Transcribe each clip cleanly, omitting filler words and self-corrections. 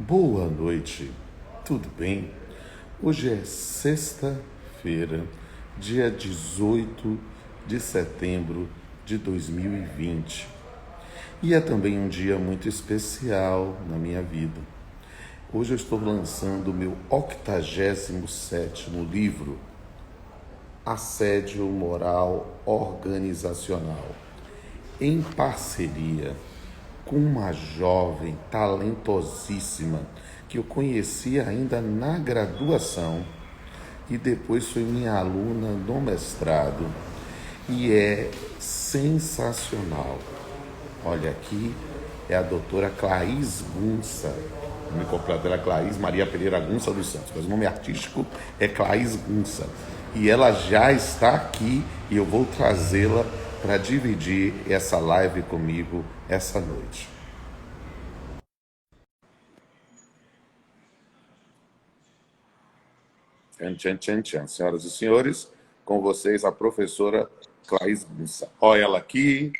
Boa noite, tudo bem? Hoje é sexta-feira, dia 18 de setembro de 2020 e é também um dia muito especial na minha vida. Hoje eu estou lançando o meu 87º livro, Assédio Moral Organizacional, em parceria com uma jovem talentosíssima que eu conheci ainda na graduação e depois foi minha aluna no mestrado e é sensacional. Olha, aqui é a doutora Claís Gunça. O nome completo dela é Claís Maria Pereira Gunça dos Santos, mas o nome artístico é Claís Gunça. E ela já está aqui e eu vou trazê-la para dividir essa live comigo essa noite. Tchan, tchan, tchan, tchan. Senhoras e senhores, com vocês a professora Claís Gunça. Olha ela aqui,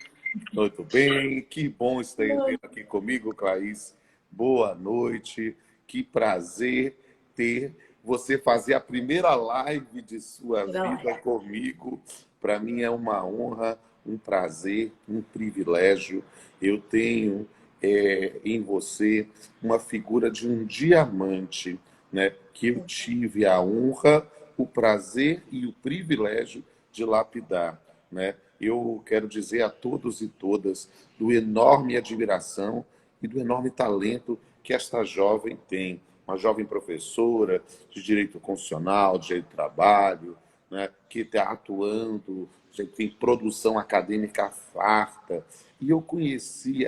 muito bem, que bom estar aqui comigo, Claís. Boa noite, que prazer ter você fazer a primeira live de sua vida comigo. Para mim é uma honra, um prazer, um privilégio. Eu tenho em você uma figura de um diamante, né, que eu tive a honra, o prazer e o privilégio de lapidar, né? Eu quero dizer a todos e todas do enorme admiração e do enorme talento que esta jovem tem. Uma jovem professora de direito constitucional, de direito do trabalho, né, que está atuando, tem produção acadêmica farta. E eu conheci,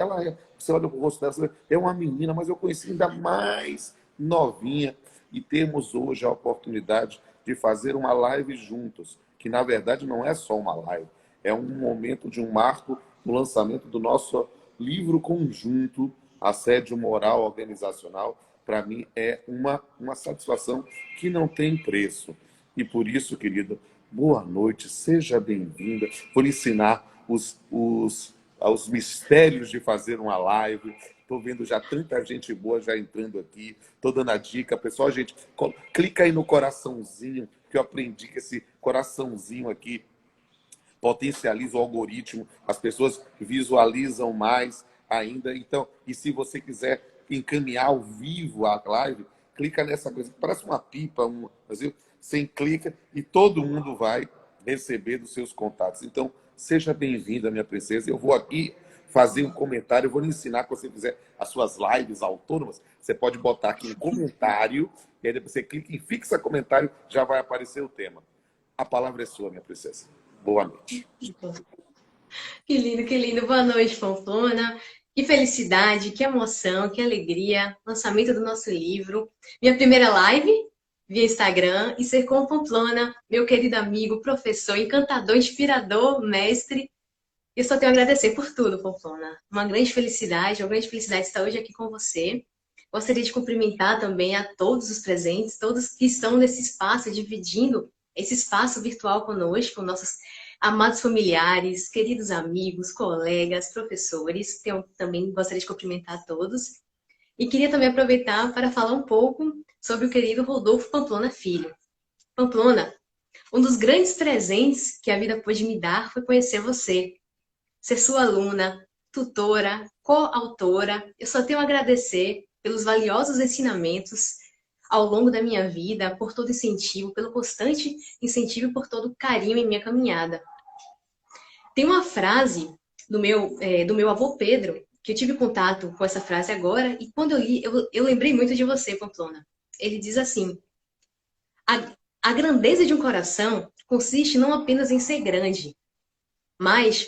você olha o rosto dela, é uma menina, mas eu conheci ainda mais novinha. E temos hoje a oportunidade de fazer uma live juntos, que na verdade não é só uma live, é um momento de um marco no lançamento do nosso livro conjunto, Assédio Moral Organizacional. Para mim é uma satisfação que não tem preço. E por isso, querida, boa noite, seja bem-vinda. Vou lhe ensinar os mistérios de fazer uma live. Estou vendo já tanta gente boa já entrando aqui. Estou dando a dica. Pessoal, gente, clica aí no coraçãozinho, que eu aprendi que esse coraçãozinho aqui potencializa o algoritmo, as pessoas visualizam mais ainda. Então, e se você quiser encaminhar ao vivo a live, clica nessa coisa, parece uma pipa, você clica e todo mundo vai receber dos seus contatos. Então, seja bem-vinda, minha princesa. Eu vou aqui fazer um comentário, eu vou lhe ensinar que você fizer as suas lives autônomas, você pode botar aqui um comentário, e aí depois você clica em fixa comentário, já vai aparecer o tema. A palavra é sua, minha princesa. Boa noite. Que lindo, que lindo. Boa noite, Pamplona. Que felicidade, que emoção, que alegria. Lançamento do nosso livro. Minha primeira live via Instagram e ser com Pamplona, meu querido amigo, professor, encantador, inspirador, mestre. Eu só tenho a agradecer por tudo, Pamplona. Uma grande felicidade estar hoje aqui com você. Gostaria de cumprimentar também a todos os presentes, todos que estão nesse espaço, dividindo esse espaço virtual conosco, nossos amados familiares, queridos amigos, colegas, professores. Também gostaria de cumprimentar a todos. E queria também aproveitar para falar um pouco sobre o querido Rodolfo Pamplona Filho. Pamplona, um dos grandes presentes que a vida pôde me dar foi conhecer você, ser sua aluna, tutora, coautora. Eu só tenho a agradecer pelos valiosos ensinamentos ao longo da minha vida, por todo incentivo, pelo constante incentivo e por todo o carinho em minha caminhada. Tem uma frase do meu avô Pedro, que eu tive contato com essa frase agora, e quando eu li, eu lembrei muito de você, Pamplona. Ele diz assim: a grandeza de um coração consiste não apenas em ser grande, mas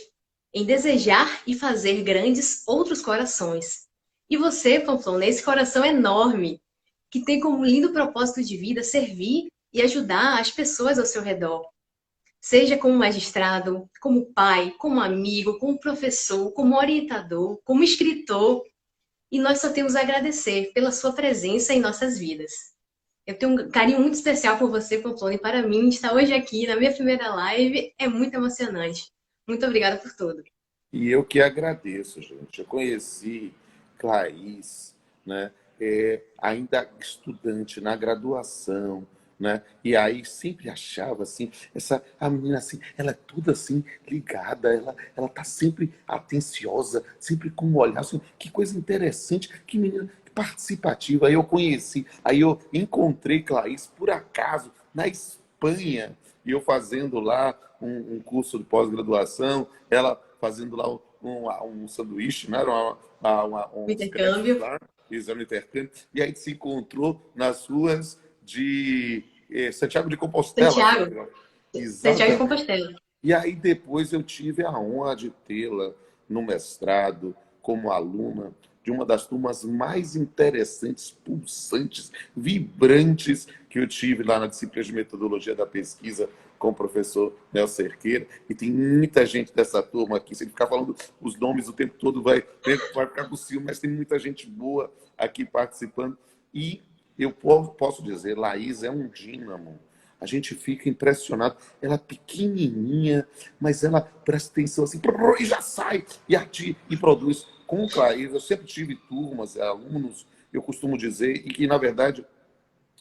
em desejar e fazer grandes outros corações. E você, Pamplona, esse coração enorme, que tem como lindo propósito de vida servir e ajudar as pessoas ao seu redor. Seja como magistrado, como pai, como amigo, como professor, como orientador, como escritor. E nós só temos a agradecer pela sua presença em nossas vidas. Eu tenho um carinho muito especial por você, Pamplona, e para mim estar hoje aqui na minha primeira live é muito emocionante. Muito obrigada por tudo. E eu que agradeço, gente. Eu conheci Claís, né, ainda estudante, na graduação, né? E aí sempre achava assim, a menina assim, ela é toda assim ligada, ela tá sempre atenciosa, sempre com um olhar assim, que coisa interessante, que menina participativa. Aí eu conheci, aí eu encontrei Clarice por acaso na Espanha, e eu fazendo lá um curso de pós-graduação, ela fazendo lá um sanduíche, né? Uns crepes Intercâmbio. lá, exame intercâmbio, e aí se encontrou nas ruas de Santiago de Compostela. Santiago. Santiago de Exatamente. Compostela. E aí depois eu tive a honra de tê-la no mestrado como aluna de uma das turmas mais interessantes, pulsantes, vibrantes que eu tive lá na disciplina de metodologia da pesquisa com o professor Nelson Cerqueira. E tem muita gente dessa turma aqui. Se ele ficar falando os nomes o tempo todo, vai ficar com ciúme, mas tem muita gente boa aqui participando. E eu posso dizer, Laís é um dínamo. A gente fica impressionado. Ela é pequenininha, mas ela presta atenção assim, e já sai, e produz. Com o Claís, eu sempre tive turmas, alunos, eu costumo dizer, e que, na verdade,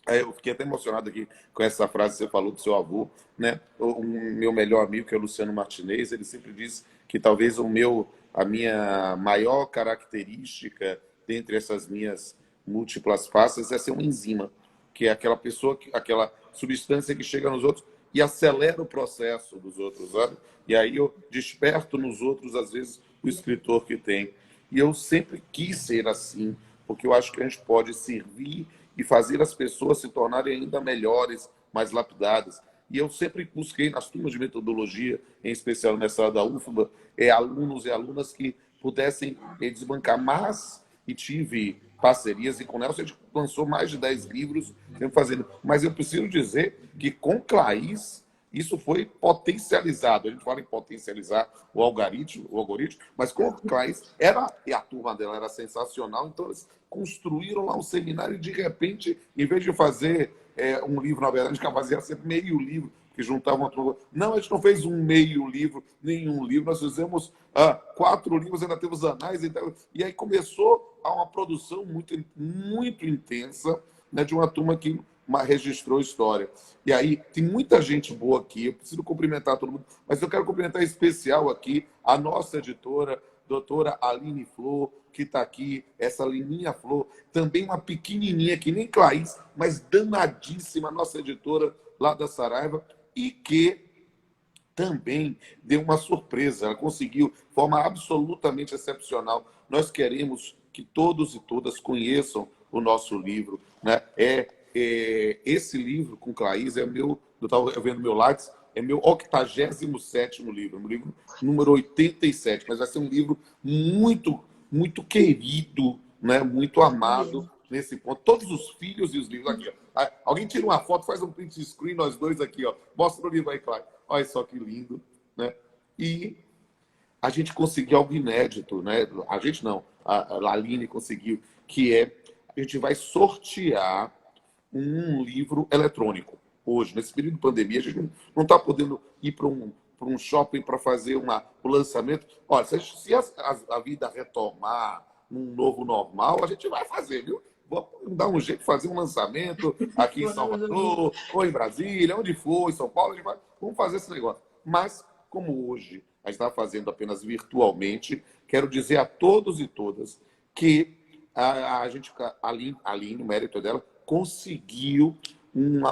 eu fiquei até emocionado aqui com essa frase que você falou do seu avô, né? O meu melhor amigo, que é o Luciano Martinez, ele sempre diz que talvez a minha maior característica dentre essas minhas múltiplas faces é ser uma enzima, que é aquela pessoa, aquela substância que chega nos outros e acelera o processo dos outros, sabe? E aí eu desperto nos outros, às vezes, o escritor que tem. E eu sempre quis ser assim, porque eu acho que a gente pode servir e fazer as pessoas se tornarem ainda melhores, mais lapidadas. E eu sempre busquei nas turmas de metodologia, em especial nessa da UFBA, alunos e alunas que pudessem desbancar mais, e tive parcerias, e com Nelson a gente lançou mais de 10 livros, sempre fazendo. Mas eu preciso dizer que com Claís isso foi potencializado. A gente fala em potencializar o algoritmo, mas com a Claís, e a turma dela era sensacional, então eles construíram lá um seminário e, de repente, em vez de fazer um livro, na verdade, a gente fazia sempre meio livro, que juntavam uma turma. Não, a gente não fez um meio livro, nenhum livro, nós fizemos 4 livros, ainda temos anais, então, e aí começou a uma produção muito, muito intensa, né, de uma turma que registrou história. E aí, tem muita gente boa aqui, eu preciso cumprimentar todo mundo, mas eu quero cumprimentar em especial aqui a nossa editora, doutora Aline Flor, que está aqui, essa Lininha Flor, também uma pequenininha, que nem Claís, mas danadíssima, nossa editora lá da Saraiva, e que também deu uma surpresa, ela conseguiu, de forma absolutamente excepcional. Nós queremos que todos e todas conheçam o nosso livro, né? Esse livro com Claís é meu, eu estava vendo meu Lattes, é meu 87º livro, meu livro número 87, mas vai ser um livro muito, muito querido, né? Muito amado nesse ponto. Todos os filhos e os livros aqui, ó. Alguém tira uma foto, faz um print screen, nós dois aqui, ó. Mostra o livro aí, Claro. Olha só que lindo, né? E a gente conseguiu algo inédito, né? A gente não, a Aline conseguiu, que a gente vai sortear um livro eletrônico. Hoje, nesse período de pandemia, a gente não está podendo ir para um shopping para fazer o lançamento. Olha, se a vida retomar num novo normal, a gente vai fazer, viu? Vamos dar um jeito de fazer um lançamento aqui em Salvador, ou em Brasília, onde for, em São Paulo, vamos fazer esse negócio. Mas, como hoje a gente está fazendo apenas virtualmente, quero dizer a todos e todas que a gente, a Aline, o mérito dela, conseguiu um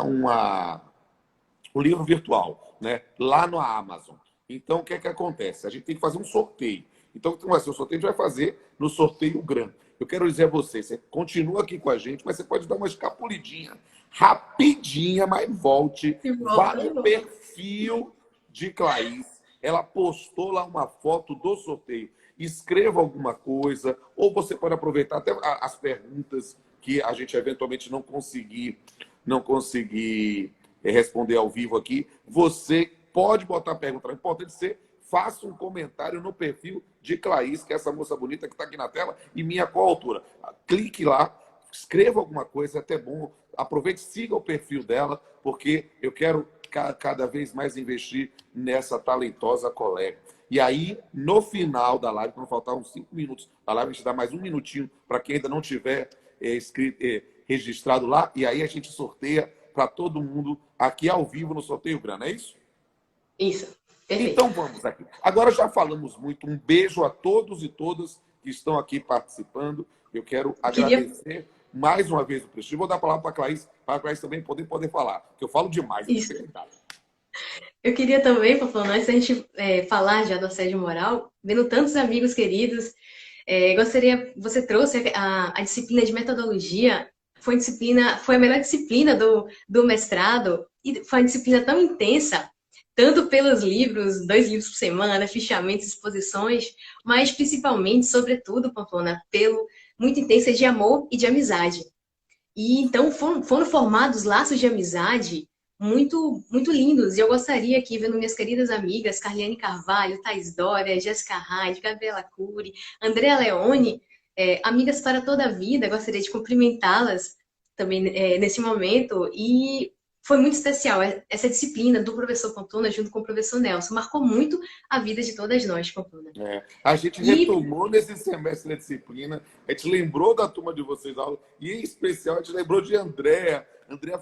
livro virtual, né? Lá na Amazon. Então, o que é que acontece? A gente tem que fazer um sorteio. Então, o que vai ser o sorteio? A gente vai fazer no sorteio grande. Eu quero dizer a você continua aqui com a gente, mas você pode dar uma escapulidinha, rapidinha, mas volte. Vá no perfil de Claís. Ela postou lá uma foto do sorteio. Escreva alguma coisa, ou você pode aproveitar até as perguntas que a gente eventualmente não conseguir responder ao vivo aqui. Você pode botar pergunta. O importante é ser, faça um comentário no perfil de Claís, que é essa moça bonita que está aqui na tela, e minha coautora. Clique lá, escreva alguma coisa, é até bom. Aproveite, siga o perfil dela, porque eu quero cada vez mais investir nessa talentosa colega. E aí, no final da live, vão faltar uns 5 minutos da live, a gente dá mais um minutinho para quem ainda não tiver registrado lá, e aí a gente sorteia para todo mundo aqui ao vivo no Sorteio Grana, é isso? Isso, perfeito. Então vamos aqui. Agora já falamos muito. Um beijo a todos e todas que estão aqui participando. Eu quero Queria, agradecer mais uma vez o prestígio. Vou dar a palavra para a Clarice também poder falar, porque eu falo demais. isso. Eu queria também, Fafana, antes da gente falar já do assédio moral, vendo tantos amigos queridos, você trouxe a disciplina de metodologia, foi a melhor disciplina do mestrado, e foi uma disciplina tão intensa, tanto pelos livros, 2 livros por semana, fichamentos, exposições, mas principalmente, sobretudo, Pamplona, pelo muito intensa de amor e de amizade. E então foram formados laços de amizade muito, muito lindos. E eu gostaria aqui, vendo minhas queridas amigas, Carliane Carvalho, Thais Dória, Jéssica Hyde, Gabriela Cury, Andrea Leone, amigas para toda a vida, gostaria de cumprimentá-las também nesse momento. E foi muito especial essa disciplina do professor Pamplona junto com o professor Nelson. Marcou muito a vida de todas nós, Pamplona. A gente E retomou nesse semestre da disciplina, a gente lembrou da turma de vocês, e em especial a gente lembrou de Andréa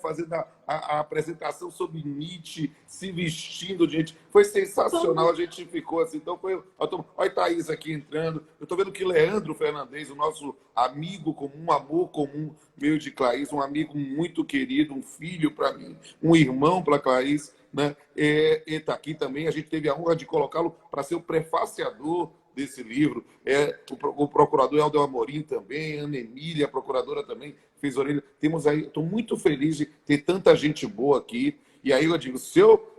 fazendo a apresentação sobre Nietzsche, se vestindo de gente. Foi sensacional, a gente ficou assim. Então foi. Olha a Thaís aqui entrando. Eu estou vendo que Leandro Fernandes, o nosso amigo comum, um amor comum, meu de Clarice, um amigo muito querido, um filho para mim, um irmão para Clarice, né? Está aqui também. A gente teve a honra de colocá-lo para ser o prefaciador desse livro. O procurador Helder Amorim também, Ana Emília, a procuradora também, fez orelha. Temos aí, estou muito feliz de ter tanta gente boa aqui. E aí eu digo,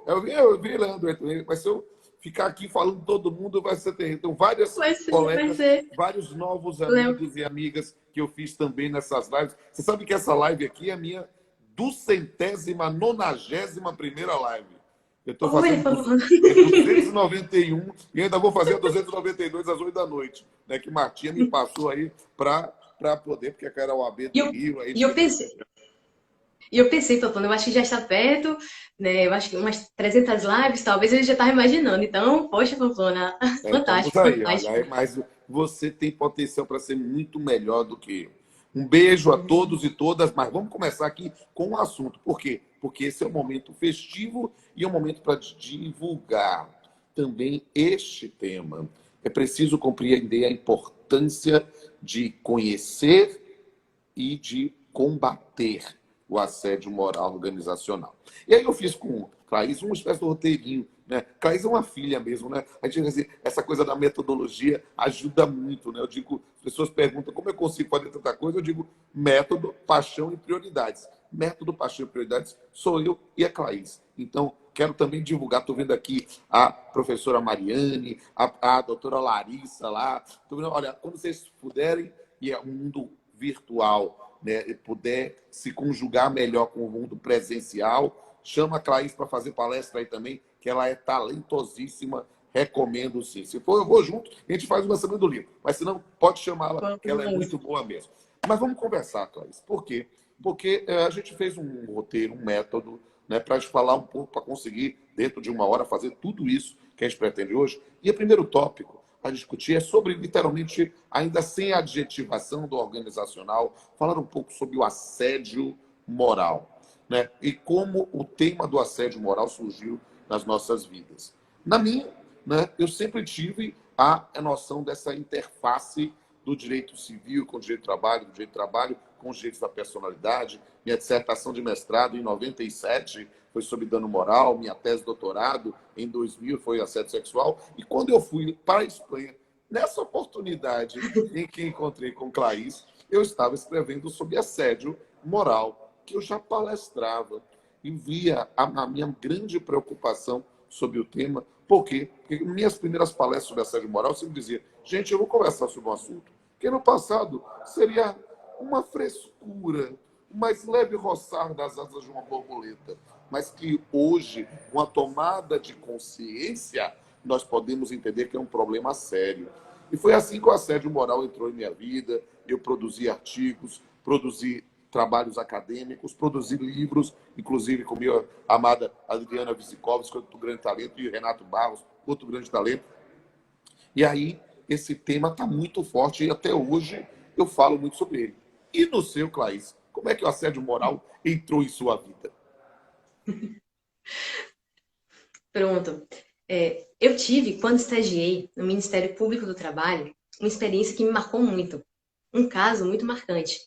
eu vi Leandro, mas se eu ficar aqui falando todo mundo, vai ser terrível. Então, várias colegas, vários novos amigos e amigas que eu fiz também nessas lives. Você sabe que essa live aqui é a minha 291ª live. Eu estou fazendo 291 e ainda vou fazer a 292 às 8 da noite, né? Que Martinha me passou aí para poder, porque era o AB do Rio. Aí eu pensei, Pampana, eu acho que já está perto, né? Eu acho que umas 300 lives, talvez ele já estava imaginando. Então, poxa, Pampana, fantástico, estamos aí, fantástico. olha, mas você tem potencial para ser muito melhor do que eu. Um beijo a todos e todas, mas vamos começar aqui com o assunto. Por quê? Porque esse é um momento festivo e é um momento para divulgar também este tema. É preciso compreender a importância de conhecer e de combater o assédio moral organizacional. E aí eu fiz com Clarice uma espécie de roteirinho, né? Clarice é uma filha mesmo, né? A gente dizer, essa coisa da metodologia ajuda muito, né? Eu digo, as pessoas perguntam como eu consigo fazer tanta coisa, eu digo método, paixão e prioridades. Método, paixão e prioridades sou eu e a Clarice. Então, quero também divulgar, estou vendo aqui a professora Mariane, a doutora Larissa lá. Olha, quando vocês puderem, e é um mundo virtual, né, e puder se conjugar melhor com o mundo presencial, chama a Clarice para fazer palestra aí também, que ela é talentosíssima, recomendo sim. Se for, eu vou junto, a gente faz uma semana do livro. Mas se não, pode chamá-la, que ela é muito boa mesmo. Mas vamos conversar, Clarice. Por quê? Porque a gente fez um roteiro, um método, né, para te falar um pouco, para conseguir, dentro de uma hora, fazer tudo isso que a gente pretende hoje. E o primeiro tópico a discutir é sobre, literalmente, ainda sem adjetivação do organizacional, falar um pouco sobre o assédio moral, né? E como o tema do assédio moral surgiu nas nossas vidas. Na minha, né, eu sempre tive a noção dessa interface do direito civil com o direito do trabalho com os direitos da personalidade. Minha dissertação de mestrado em 97 foi sobre dano moral, minha tese de doutorado em 2000 foi assédio sexual. E quando eu fui para a Espanha, nessa oportunidade em que encontrei com Clarice, eu estava escrevendo sobre assédio moral, que eu já palestrava e via a minha grande preocupação sobre o tema. Por quê? Porque minhas primeiras palestras sobre assédio moral eu sempre dizia, gente, eu vou conversar sobre um assunto que no passado seria uma frescura, um mais leve roçar das asas de uma borboleta, mas que hoje, com a tomada de consciência, nós podemos entender que é um problema sério. E foi assim que o assédio moral entrou em minha vida. Eu produzi artigos, produzi trabalhos acadêmicos, produzi livros, inclusive com minha amada Adriana Visikovski, outro grande talento, e Renato Barros, outro grande talento. E aí, esse tema está muito forte e até hoje eu falo muito sobre ele. E no seu, Clarice, como é que o assédio moral entrou em sua vida? Pronto. Eu tive, quando estagiei no Ministério Público do Trabalho, uma experiência que me marcou muito. Um caso muito marcante.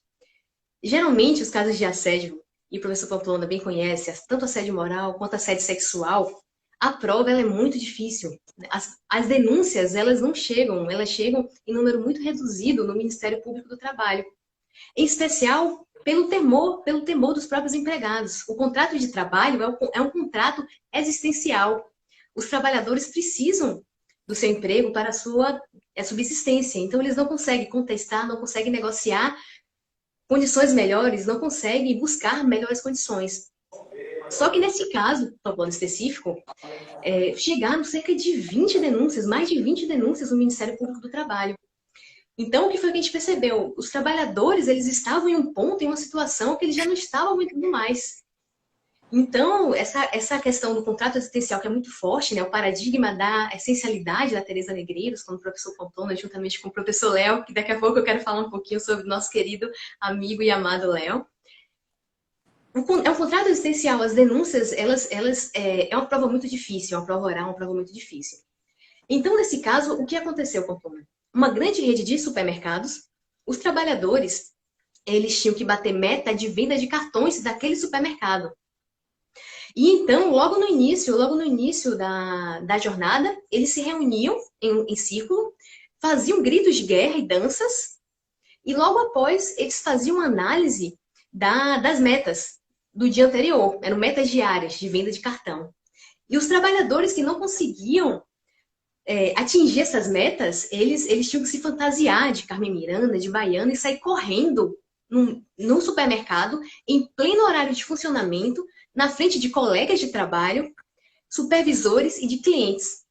Geralmente, os casos de assédio, e o professor Pamplona bem conhece, tanto assédio moral quanto assédio sexual, a prova ela é muito difícil. As denúncias, elas não chegam, elas chegam em número muito reduzido no Ministério Público do Trabalho. Em especial, pelo temor dos próprios empregados. O contrato de trabalho é um contrato existencial. Os trabalhadores precisam do seu emprego para a sua subsistência. Então, eles não conseguem contestar, não conseguem negociar condições melhores, não conseguem buscar melhores condições. Só que nesse caso, no plano específico, chegaram cerca de 20 denúncias, mais de 20 denúncias no Ministério Público do Trabalho. Então, o que foi que a gente percebeu? Os trabalhadores, eles estavam em um ponto, em uma situação que eles já não estavam aguentando mais. Então, essa questão do contrato existencial, que é muito forte, né? O paradigma da essencialidade da Teresa Negreiros, como o professor Pamplona, juntamente com o professor Léo, que daqui a pouco eu quero falar um pouquinho sobre o nosso querido amigo e amado Léo. É um contrato existencial. As denúncias, é uma prova muito difícil, é uma prova oral, uma prova muito difícil. Então, nesse caso, o que aconteceu, Pamplona? Uma grande rede de supermercados, os trabalhadores, eles tinham que bater meta de venda de cartões daquele supermercado. E então, logo no início da jornada, eles se reuniam em círculo, faziam gritos de guerra e danças, e logo após eles faziam uma análise das metas do dia anterior, eram metas diárias de venda de cartão. E os trabalhadores que não conseguiam atingir essas metas, eles tinham que se fantasiar de Carmen Miranda, de Baiana, e sair correndo num supermercado, em pleno horário de funcionamento, na frente de colegas de trabalho, supervisores e de clientes.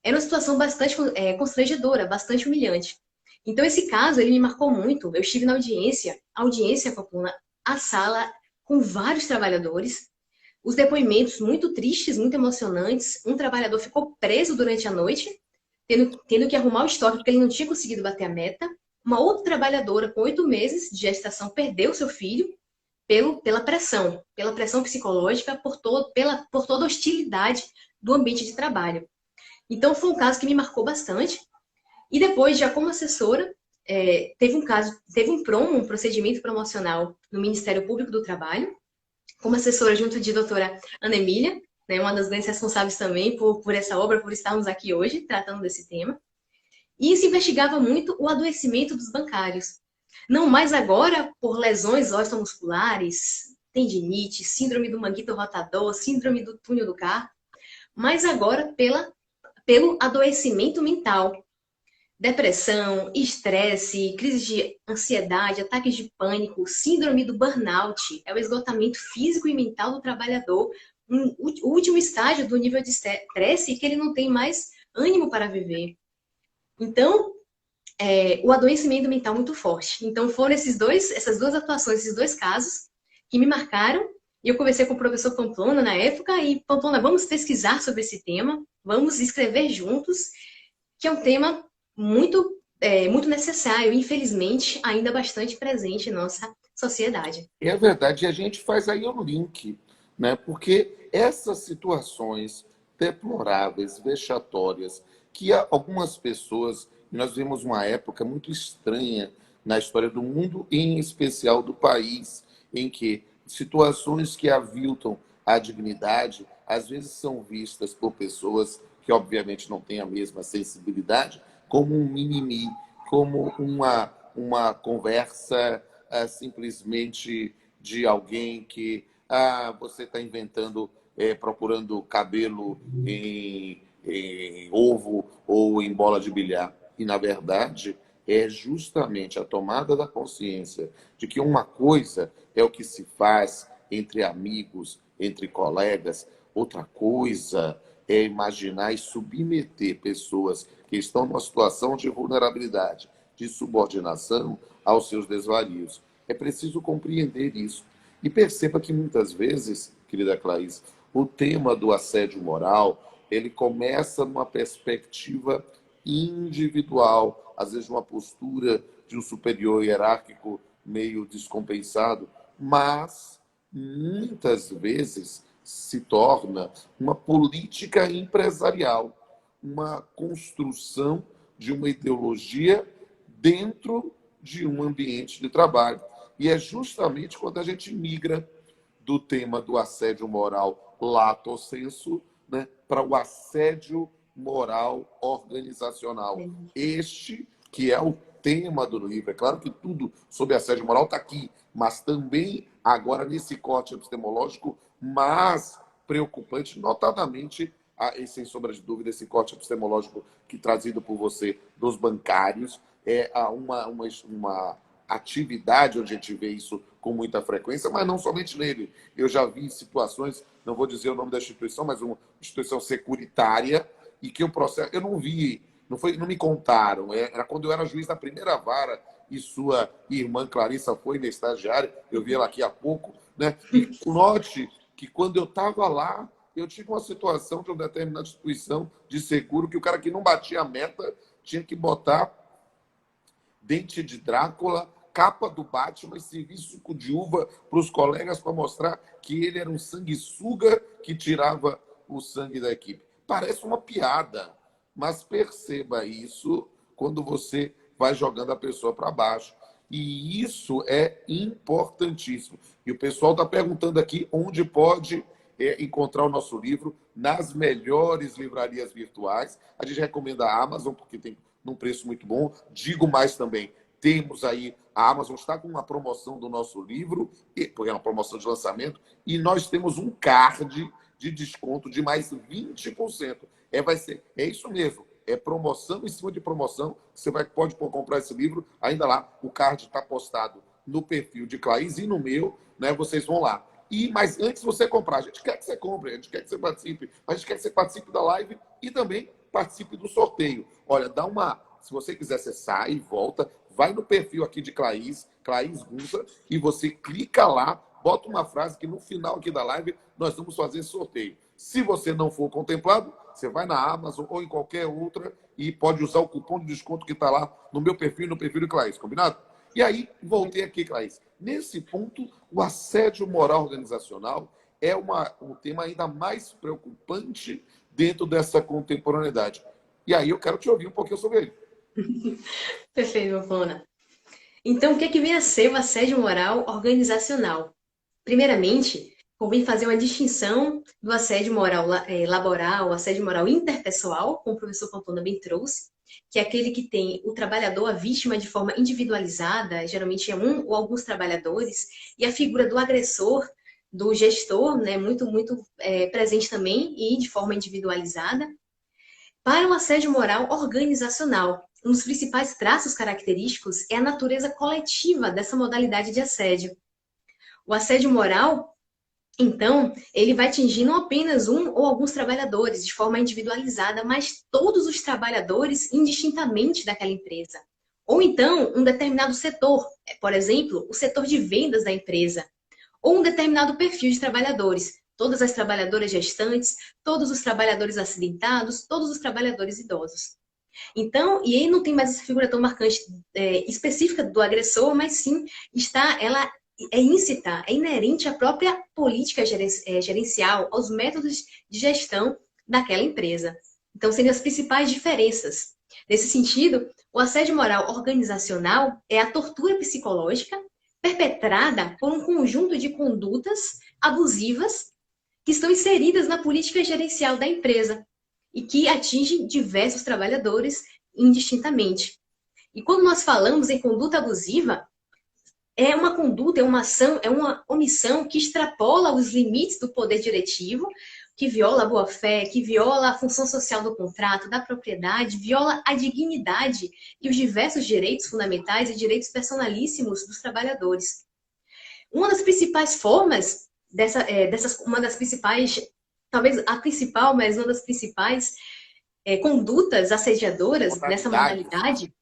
Era uma situação bastante constrangedora, bastante humilhante. Então, esse caso, ele me marcou muito. Eu estive na audiência, Pamplona, a sala com vários trabalhadores, os depoimentos muito tristes, muito emocionantes. Um trabalhador ficou preso durante a noite, tendo que arrumar o estoque porque ele não tinha conseguido bater a meta. Uma outra trabalhadora com 8 meses de gestação perdeu seu filho pela pressão psicológica, por toda a hostilidade do ambiente de trabalho. Então, foi um caso que me marcou bastante. E depois, já como assessora, teve um procedimento promocional no Ministério Público do Trabalho, como assessora junto de doutora Ana Emília, né, uma das grandes responsáveis também por essa obra, por estarmos aqui hoje tratando desse tema. E se investigava muito o adoecimento dos bancários. Não mais agora por lesões osteomusculares, tendinite, síndrome do manguito rotador, síndrome do túnel do carpo, mas agora pelo adoecimento mental. Depressão, estresse, crise de ansiedade, ataques de pânico, síndrome do burnout, é o esgotamento físico e mental do trabalhador, o último estágio do nível de estresse que ele não tem mais ânimo para viver. Então, o adoecimento mental muito forte. Então, foram essas duas atuações, esses dois casos que me marcaram. E eu conversei com o professor Pamplona na época, e Pamplona, vamos pesquisar sobre esse tema, vamos escrever juntos, que é um tema muito necessário, infelizmente, ainda bastante presente em nossa sociedade. É verdade, e a gente faz aí um link, né? Porque essas situações deploráveis, vexatórias, que algumas pessoas, e nós vivemos uma época muito estranha na história do mundo, e em especial do país, em que situações que aviltam a dignidade, às vezes são vistas por pessoas que obviamente não têm a mesma sensibilidade, como um mimimi, como uma conversa simplesmente de alguém que você está inventando, procurando cabelo em ovo ou em bola de bilhar. E, na verdade, é justamente a tomada da consciência de que uma coisa é o que se faz entre amigos, entre colegas, outra coisa é imaginar e submeter pessoas que estão numa situação de vulnerabilidade, de subordinação aos seus desvarios. É preciso compreender isso. E perceba que muitas vezes, querida Clarice, o tema do assédio moral, ele começa numa perspectiva individual, às vezes uma postura de um superior hierárquico meio descompensado, mas muitas vezes se torna uma política empresarial, uma construção de uma ideologia dentro de um ambiente de trabalho. E é justamente quando a gente migra do tema do assédio moral lato sensu, né, para o assédio moral organizacional. Este que é o tema do livro. É claro que tudo sobre assédio moral está aqui, mas também agora nesse corte epistemológico mais preocupante, notadamente, e sem sombra de dúvida, esse corte epistemológico que trazido por você dos bancários é uma atividade onde a gente vê isso com muita frequência, mas não somente nele. Eu já vi situações, não vou dizer o nome da instituição, mas uma instituição securitária, e que o processo, eu não vi, não me contaram, era quando eu era juiz da primeira vara e sua irmã Clarissa foi minha estagiária, eu vi ela aqui há pouco, né? E note que quando eu estava lá, eu tive uma situação de uma determinada instituição de seguro que o cara que não batia a meta tinha que botar dente de Drácula, capa do Batman e servir suco de uva para os colegas para mostrar que ele era um sanguessuga que tirava o sangue da equipe. Parece uma piada, mas perceba isso quando você vai jogando a pessoa para baixo. E isso é importantíssimo. E o pessoal está perguntando aqui onde pode encontrar o nosso livro nas melhores livrarias virtuais. A gente recomenda a Amazon, porque tem num preço muito bom. Digo mais também, temos aí, a Amazon está com uma promoção do nosso livro, porque é uma promoção de lançamento, e nós temos um card de desconto de mais 20%. É isso mesmo, é promoção em cima de promoção. Você pode comprar esse livro, ainda lá, o card está postado no perfil de Claís e no meu, né? Vocês vão lá. Mas antes de você comprar, a gente quer que você compre, a gente quer que você participe, a gente quer que você participe da live e também participe do sorteio. Olha, se você quiser, você sai e volta, vai no perfil aqui de Claís Gunza, e você clica lá, bota uma frase que no final aqui da live nós vamos fazer esse sorteio. Se você não for contemplado, você vai na Amazon ou em qualquer outra e pode usar o cupom de desconto que está lá no meu perfil e no perfil de Claís, combinado? E aí, voltei aqui, Claís. Nesse ponto, o assédio moral organizacional é um tema ainda mais preocupante dentro dessa contemporaneidade. E aí eu quero te ouvir um pouquinho sobre ele. Perfeito, Pamplona. Então, o que é que vem a ser o assédio moral organizacional? Primeiramente, convém fazer uma distinção do assédio moral laboral, o assédio moral interpessoal, como o professor Pamplona bem trouxe, que é aquele que tem o trabalhador, a vítima, de forma individualizada, geralmente é um ou alguns trabalhadores, e a figura do agressor, do gestor, né, muito presente também e de forma individualizada. Para o assédio moral organizacional, um dos principais traços característicos é a natureza coletiva dessa modalidade de assédio. O assédio moral, então, ele vai atingir não apenas um ou alguns trabalhadores de forma individualizada, mas todos os trabalhadores indistintamente daquela empresa. Ou então, um determinado setor, por exemplo, o setor de vendas da empresa, ou um determinado perfil de trabalhadores, todas as trabalhadoras gestantes, todos os trabalhadores acidentados, todos os trabalhadores idosos. Então, e aí não tem mais essa figura tão marcante específica do agressor, mas sim ela é íncita, é inerente à própria política gerencial, aos métodos de gestão daquela empresa. Então, seriam as principais diferenças. Nesse sentido, o assédio moral organizacional é a tortura psicológica perpetrada por um conjunto de condutas abusivas que estão inseridas na política gerencial da empresa e que atinge diversos trabalhadores indistintamente. E quando nós falamos em conduta abusiva, é uma conduta, é uma ação, é uma omissão que extrapola os limites do poder diretivo, que viola a boa-fé, que viola a função social do contrato, da propriedade, viola a dignidade e os diversos direitos fundamentais e direitos personalíssimos dos trabalhadores. Uma das principais formas uma das principais, talvez a principal, mas uma das principais condutas assediadoras nessa modalidade,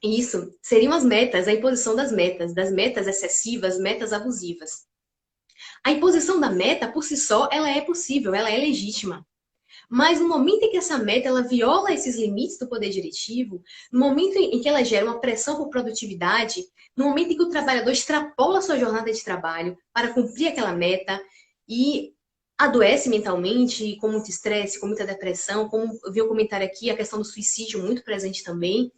isso, seriam as metas, a imposição das metas excessivas, metas abusivas. A imposição da meta, por si só, ela é possível, ela é legítima. Mas no momento em que essa meta ela viola esses limites do poder diretivo, no momento em que ela gera uma pressão por produtividade, no momento em que o trabalhador extrapola a sua jornada de trabalho para cumprir aquela meta e adoece mentalmente, com muito estresse, com muita depressão, como eu vi um comentário aqui, a questão do suicídio muito presente também.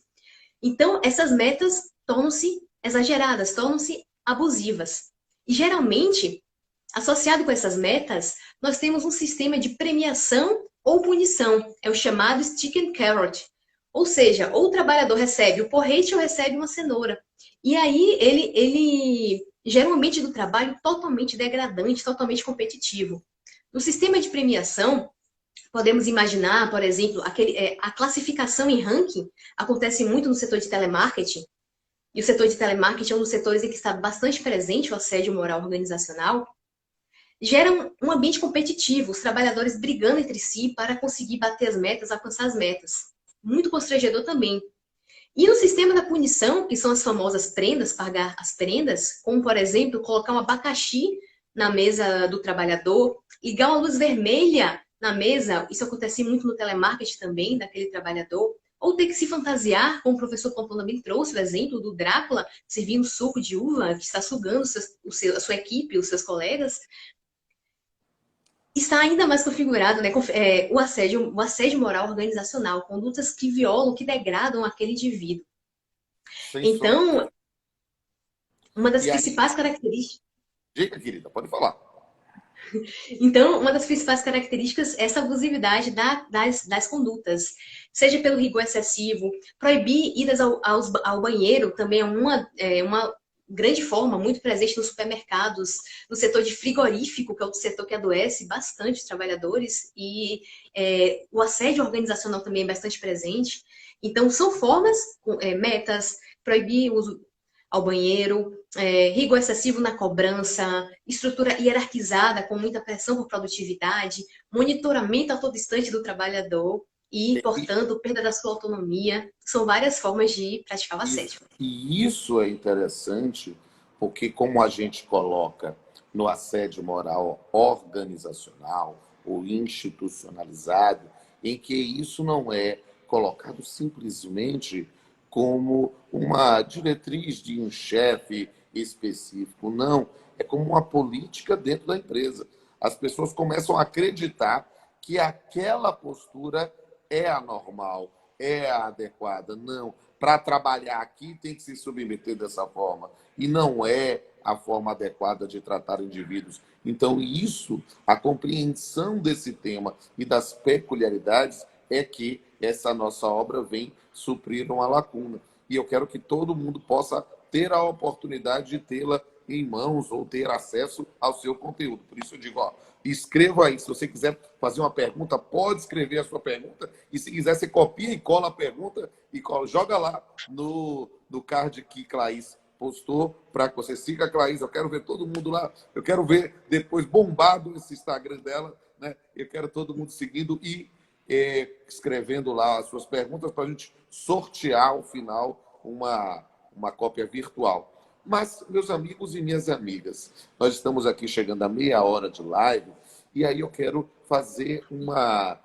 Então, essas metas tornam-se exageradas, tornam-se abusivas. E geralmente, associado com essas metas, nós temos um sistema de premiação ou punição. É o chamado stick and carrot. Ou seja, ou o trabalhador recebe o porrete ou recebe uma cenoura. E aí ele gera um ambiente do trabalho totalmente degradante, totalmente competitivo. No sistema de premiação, podemos imaginar, por exemplo, a classificação em ranking acontece muito no setor de telemarketing. E o setor de telemarketing é um dos setores em que está bastante presente o assédio moral organizacional. Gera um ambiente competitivo, os trabalhadores brigando entre si para conseguir bater as metas, alcançar as metas. Muito constrangedor também. E no sistema da punição, que são as famosas prendas, pagar as prendas, como, por exemplo, colocar um abacaxi na mesa do trabalhador, ligar uma luz vermelha na mesa, isso acontece muito no telemarketing também, daquele trabalhador, ou ter que se fantasiar, como o professor Pompom também trouxe o exemplo do Drácula servindo suco de uva, que está sugando a sua equipe, os seus colegas, está ainda mais configurado, né, o assédio moral organizacional, condutas que violam, que degradam aquele indivíduo. Sem sombra. Então, uma das E aí, principais características, diga, querida, pode falar. uma das principais características é essa abusividade das condutas, seja pelo rigor excessivo, proibir idas ao banheiro também é uma grande forma, muito presente nos supermercados, no setor de frigorífico, que é outro setor que adoece bastante os trabalhadores, e o assédio organizacional também é bastante presente. Então, são formas, metas, proibir o uso ao banheiro, rigor excessivo na cobrança, estrutura hierarquizada com muita pressão por produtividade, monitoramento a todo instante do trabalhador e, portanto, perda da sua autonomia. São várias formas de praticar o assédio. E isso é interessante, porque como a gente coloca no assédio moral organizacional ou institucionalizado, em que isso não é colocado simplesmente como uma diretriz de um chefe específico, não. É como uma política dentro da empresa. As pessoas começam a acreditar que aquela postura é a normal, é a adequada. Não, para trabalhar aqui tem que se submeter dessa forma. E não é a forma adequada de tratar indivíduos. Então, isso, a compreensão desse tema e das peculiaridades é que essa nossa obra vem suprir uma lacuna. E eu quero que todo mundo possa ter a oportunidade de tê-la em mãos ou ter acesso ao seu conteúdo. Por isso eu digo, ó, escreva aí. Se você quiser fazer uma pergunta, pode escrever a sua pergunta. E se quiser, você copia e cola a pergunta e joga lá no card que Claís postou para que você siga a Claís. Eu quero ver todo mundo lá. Eu quero ver depois bombado esse Instagram dela, né? Eu quero todo mundo seguindo e escrevendo lá as suas perguntas para a gente sortear ao final uma cópia virtual. Mas, meus amigos e minhas amigas, nós estamos aqui chegando a meia hora de live e aí eu quero fazer uma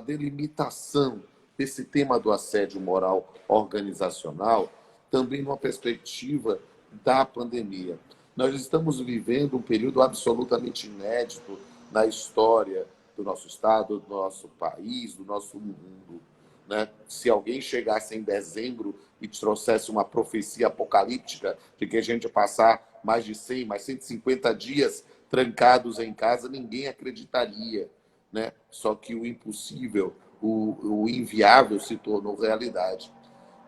delimitação desse tema do assédio moral organizacional também numa perspectiva da pandemia. Nós estamos vivendo um período absolutamente inédito na história do nosso Estado, do nosso país, do nosso mundo. Né? Se alguém chegasse em dezembro e trouxesse uma profecia apocalíptica de que a gente ia passar mais de 100, mais 150 dias trancados em casa, ninguém acreditaria. Né? Só que o impossível, o inviável se tornou realidade.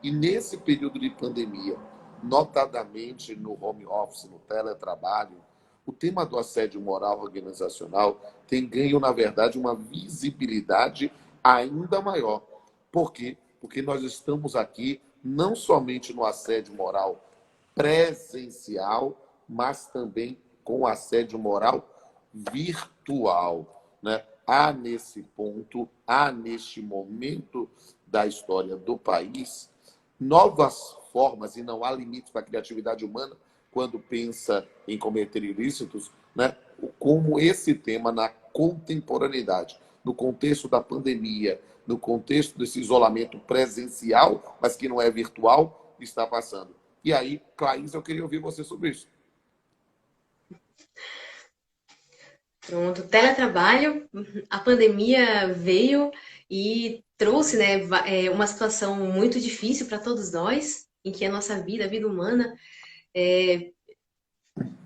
E nesse período de pandemia, notadamente no home office, no teletrabalho, o tema do assédio moral organizacional tem ganho, na verdade, uma visibilidade ainda maior. Por quê? Porque nós estamos aqui não somente no assédio moral presencial, mas também com o assédio moral virtual. Né? Há nesse ponto, há neste momento da história do país, novas formas, e não há limites para a criatividade humana quando pensa em cometer ilícitos, né? Como esse tema na contemporaneidade. no contexto da pandemia, no contexto desse isolamento presencial, mas que não é virtual, está passando. E aí, Claís, eu queria ouvir você sobre isso. Pronto, teletrabalho, a pandemia veio e trouxe, né, uma situação muito difícil para todos nós, em que a nossa vida, a vida humana,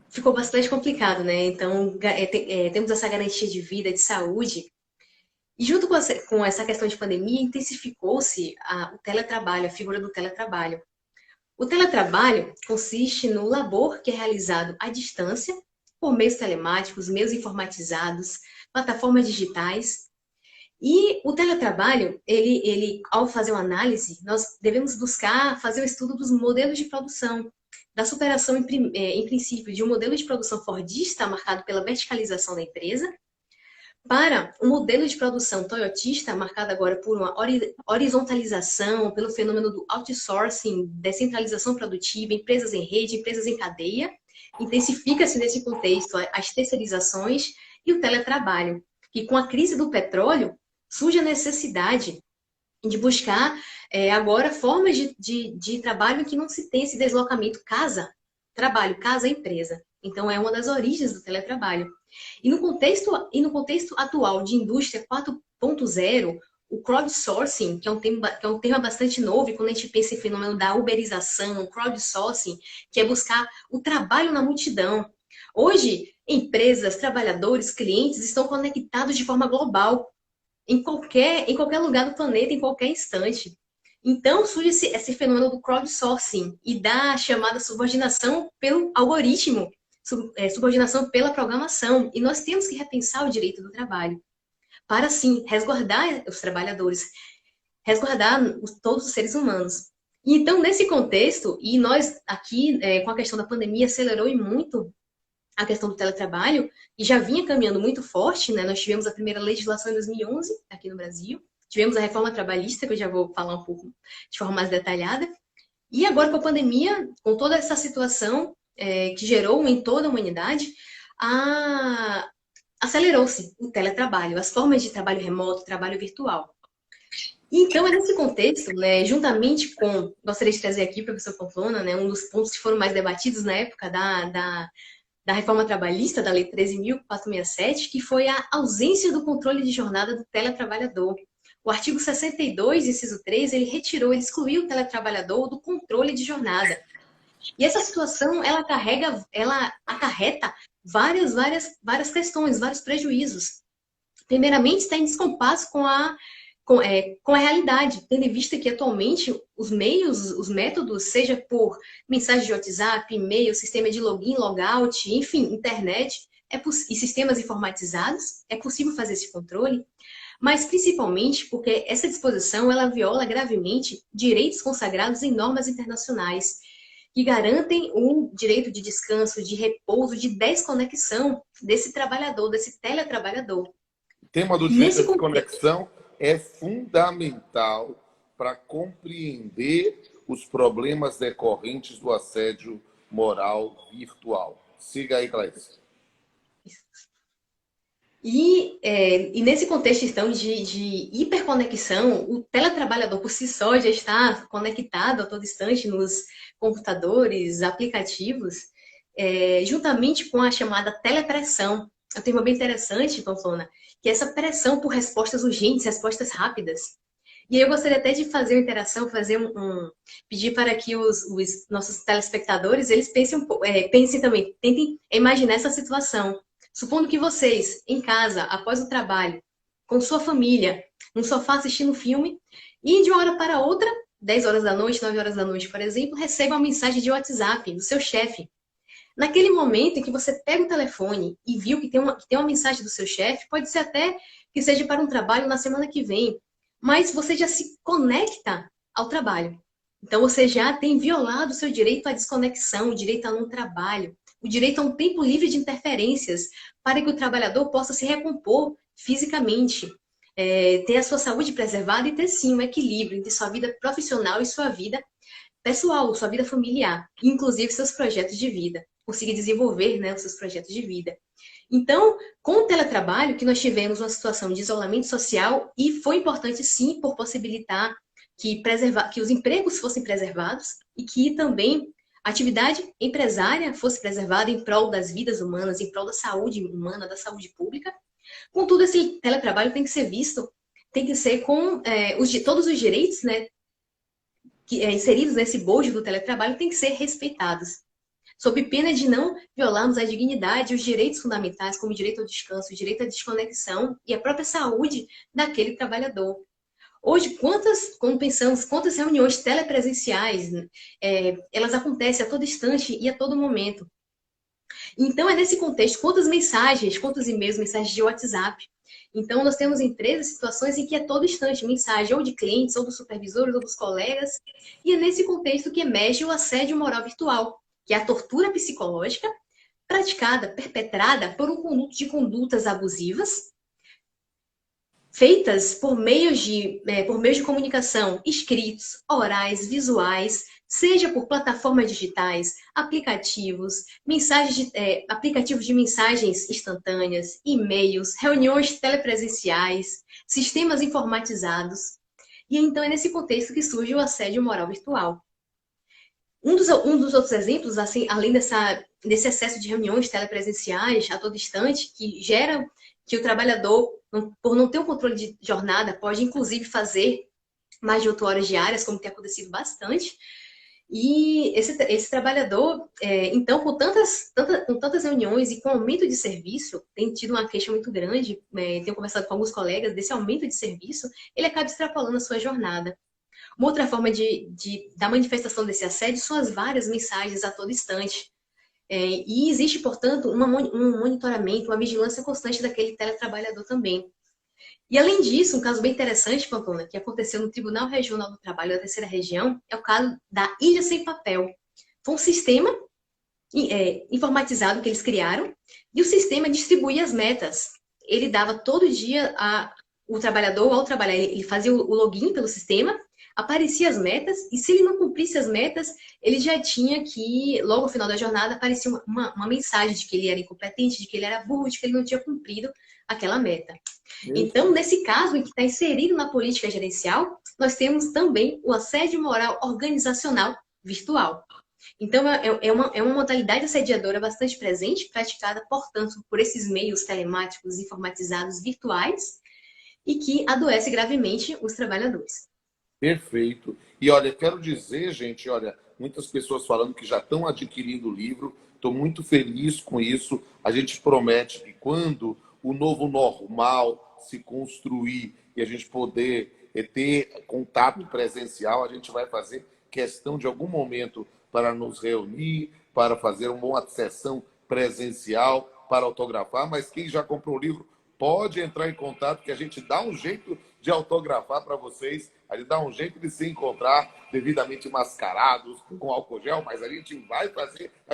ficou bastante complicado, né? Então, temos essa garantia de vida, de saúde. E junto com essa questão de pandemia, intensificou-se o teletrabalho, a figura do teletrabalho. O teletrabalho consiste no labor que é realizado à distância, por meios telemáticos, meios informatizados, plataformas digitais. E o teletrabalho, ao fazer uma análise, nós devemos buscar fazer o estudo dos modelos de produção, da superação, em princípio, de um modelo de produção fordista, marcado pela verticalização da empresa, para um modelo de produção toyotista, marcado agora por uma horizontalização, pelo fenômeno do outsourcing, descentralização produtiva, empresas em rede, empresas em cadeia. Intensifica-se nesse contexto as terceirizações e o teletrabalho, que com a crise do petróleo surge a necessidade de buscar agora formas de trabalho em que não se tem esse deslocamento casa-trabalho, casa-empresa. Então, é uma das origens do teletrabalho. E no contexto atual de indústria 4.0, o crowdsourcing, que é um tema bastante novo, e quando a gente pensa em fenômeno da uberização, o crowdsourcing, que é buscar o trabalho na multidão. Hoje, empresas, trabalhadores, clientes estão conectados de forma global, em qualquer lugar do planeta, em qualquer instante. Então, surge esse fenômeno do crowdsourcing e da chamada subordinação pelo algoritmo, subordinação pela programação. E nós temos que repensar o direito do trabalho para, sim, resguardar os trabalhadores, resguardar todos os seres humanos. E, então, nesse contexto, e nós aqui, com a questão da pandemia, acelerou e muito a questão do teletrabalho, e já vinha caminhando muito forte, né? Nós tivemos a primeira legislação em 2011, aqui no Brasil, tivemos a reforma trabalhista, que eu já vou falar um pouco de forma mais detalhada, e agora com a pandemia, com toda essa situação que gerou em toda a humanidade, acelerou-se o teletrabalho, as formas de trabalho remoto, trabalho virtual. Então, é nesse contexto, né, juntamente com, gostaria de trazer aqui, professor Pamplona, né, um dos pontos que foram mais debatidos na época da reforma trabalhista, da Lei 13.467, que foi a ausência do controle de jornada do teletrabalhador. O artigo 62, inciso 3, ele excluiu o teletrabalhador do controle de jornada. E essa situação, ela acarreta várias questões, vários prejuízos. Primeiramente, está em descompasso com a realidade, tendo em vista que atualmente os métodos, seja por mensagem de WhatsApp, e-mail, sistema de login, logout, enfim, internet, e sistemas informatizados, é possível fazer esse controle, mas principalmente porque essa disposição ela viola gravemente direitos consagrados em normas internacionais, que garantem um direito de descanso, de repouso, de desconexão desse trabalhador, desse teletrabalhador. O tema do direito de desconexão é fundamental para compreender os problemas decorrentes do assédio moral virtual. Siga aí, Clarice. E nesse contexto, então, de hiperconexão, o teletrabalhador por si só já está conectado a todo instante nos computadores, aplicativos, juntamente com a chamada telepressão. É um termo bem interessante, Pamplona, que é essa pressão por respostas urgentes, respostas rápidas. E aí eu gostaria até de fazer uma interação, pedir para que os nossos telespectadores, eles pensem também, tentem imaginar essa situação. Supondo que vocês, em casa, após o trabalho, com sua família, no sofá assistindo um filme, e de uma hora para outra, 10 horas da noite, 9 horas da noite, por exemplo, recebam uma mensagem de WhatsApp do seu chefe. Naquele momento em que você pega o telefone e viu que tem uma mensagem do seu chefe, pode ser até que seja para um trabalho na semana que vem, mas você já se conecta ao trabalho. Então, você já tem violado o seu direito à desconexão, o direito a não trabalho, o direito a um tempo livre de interferências, para que o trabalhador possa se recompor fisicamente, ter a sua saúde preservada e ter, sim, um equilíbrio entre sua vida profissional e sua vida pessoal, sua vida familiar, inclusive seus projetos de vida. conseguir desenvolver, né, os seus projetos de vida. Então, com o teletrabalho, que nós tivemos uma situação de isolamento social e foi importante, sim, por possibilitar que os empregos fossem preservados e que também a atividade empresária fosse preservada em prol das vidas humanas, em prol da saúde humana, da saúde pública. Contudo, esse teletrabalho tem que ser visto, tem que ser com todos os direitos, né, inseridos nesse bojo do teletrabalho têm que ser respeitados, sob pena de não violarmos a dignidade e os direitos fundamentais, como o direito ao descanso, o direito à desconexão e a própria saúde daquele trabalhador. Hoje, quando pensamos, quantas reuniões telepresenciais, elas acontecem a todo instante e a todo momento. Então, é nesse contexto, quantas mensagens, quantos e-mails, mensagens de WhatsApp. Então, nós temos empresas, situações em que é todo instante mensagem ou de clientes, ou dos supervisores, ou dos colegas. E é nesse contexto que emerge o assédio moral virtual, que é a tortura psicológica praticada, perpetrada por um conjunto de condutas abusivas, feitas por meios de comunicação escritos, orais, visuais, seja por plataformas digitais, aplicativos, aplicativos de mensagens instantâneas, e-mails, reuniões telepresenciais, sistemas informatizados. E então é nesse contexto que surge o assédio moral virtual. Um dos outros exemplos, assim, além desse excesso de reuniões telepresenciais a todo instante, que gera que o trabalhador, por não ter um controle de jornada, pode inclusive fazer mais de 8 horas diárias, como tem acontecido bastante. E esse trabalhador, então, com tantas reuniões e com aumento de serviço, tem tido uma queixa muito grande, tenho conversado com alguns colegas desse aumento de serviço, ele acaba extrapolando a sua jornada. Uma outra forma da manifestação desse assédio são as várias mensagens a todo instante. E existe, portanto, um monitoramento, uma vigilância constante daquele teletrabalhador também. E, além disso, um caso bem interessante, Pantona, que aconteceu no Tribunal Regional do Trabalho da Terceira Região, é o caso da Ilha Sem Papel. Foi um sistema informatizado que eles criaram, e o sistema distribuía as metas. Ele dava todo dia o trabalhador, ao trabalhar, ele fazia o login pelo sistema, aparecia as metas, e se ele não cumprisse as metas, ele já tinha que, logo no final da jornada, aparecia uma mensagem de que ele era incompetente, de que ele era burro, de que ele não tinha cumprido aquela meta. Então, nesse caso, em que está inserido na política gerencial, nós temos também o assédio moral organizacional virtual. Então, é uma modalidade assediadora bastante presente, praticada, portanto, por esses meios telemáticos informatizados virtuais e que adoece gravemente os trabalhadores. Perfeito. E olha, quero dizer, gente, olha, muitas pessoas falando que já estão adquirindo o livro. Estou muito feliz com isso. A gente promete que quando o novo normal se construir e a gente poder ter contato presencial, a gente vai fazer questão de algum momento para nos reunir, para fazer uma boa sessão presencial, para autografar. Mas quem já comprou o livro pode entrar em contato que a gente dá um jeito de autografar para vocês. A gente dá um jeito de se encontrar devidamente mascarados, com álcool gel, mas a gente vai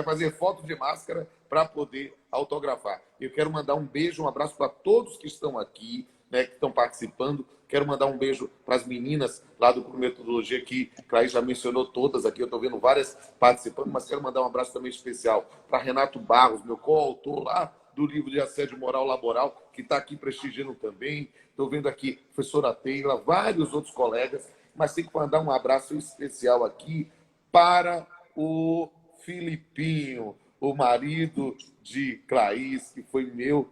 fazer foto de máscara para poder autografar. Eu quero mandar um beijo, um abraço para todos que estão aqui, né, que estão participando. Quero mandar um beijo para as meninas lá do Clube Metodologia, que a Clay já mencionou todas aqui. Eu estou vendo várias participando, mas quero mandar um abraço também especial para Renato Barros, meu coautor lá do livro de Assédio Moral Laboral, que está aqui prestigiando também. Estou vendo aqui a professora Teila, vários outros colegas, mas tem que mandar um abraço especial aqui para o Filipinho, o marido de Claís, que foi meu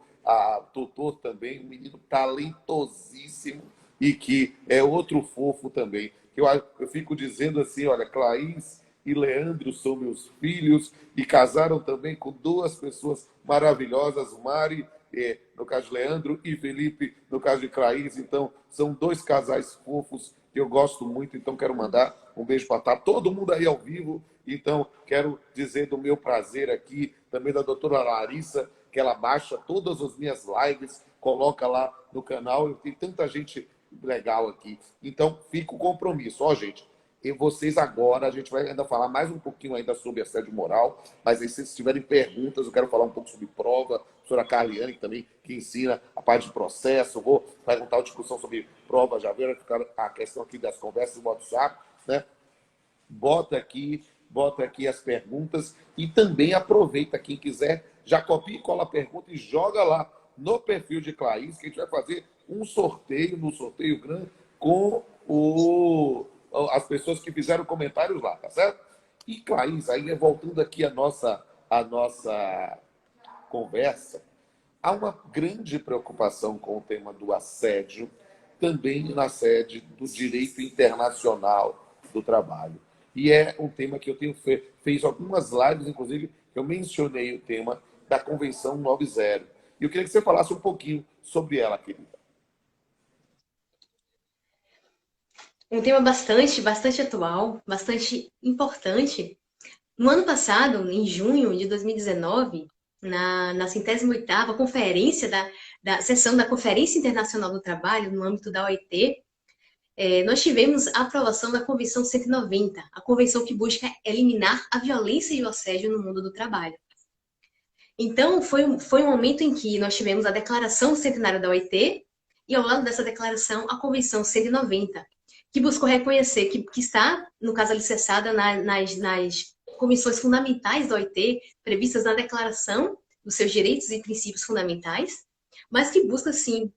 tutor também, um menino talentosíssimo e que é outro fofo também. Eu fico dizendo assim, olha, Claís e Leandro são meus filhos e casaram também com duas pessoas maravilhosas, Mari, no caso de Leandro, e Felipe, no caso de Claís. Então, são dois casais fofos que eu gosto muito. Então, quero mandar um beijo para todo mundo aí ao vivo. Então, quero dizer do meu prazer aqui, também da doutora Larissa, que ela baixa todas as minhas lives, coloca lá no canal. Tem tanta gente legal aqui. Então, fica o compromisso. Ó, gente, e vocês agora, a gente vai ainda falar mais um pouquinho ainda sobre assédio moral, mas aí, se vocês tiverem perguntas, eu quero falar um pouco sobre prova, a professora Carliane também, que ensina a parte de processo. Eu vou perguntar uma discussão sobre prova, já viram a questão aqui das conversas no WhatsApp, né? Bota aqui, bota aqui as perguntas e também aproveita, quem quiser, já copia e cola a pergunta e joga lá no perfil de Clarice, que a gente vai fazer um sorteio, no sorteio grande, com as pessoas que fizeram comentários lá, tá certo? E Clarice, aí voltando aqui a nossa conversa, há uma grande preocupação com o tema do assédio, também na sede do direito internacional do trabalho. E é um tema que eu tenho fez algumas lives, inclusive, que eu mencionei o tema da Convenção 90. E eu queria que você falasse um pouquinho sobre ela, querida. Um tema bastante atual, bastante importante. No ano passado, em junho de 2019, na 58ª conferência da sessão da Conferência Internacional do Trabalho, no âmbito da OIT, nós tivemos a aprovação da Convenção 190, a convenção que busca eliminar a violência e o assédio no mundo do trabalho. Então, foi um momento em que nós tivemos a Declaração Centenária da OIT e, ao lado dessa declaração, a Convenção 190, que buscou reconhecer que está, no caso, alicerçada nas comissões fundamentais da OIT, previstas na Declaração dos seus direitos e princípios fundamentais, mas que busca, sim,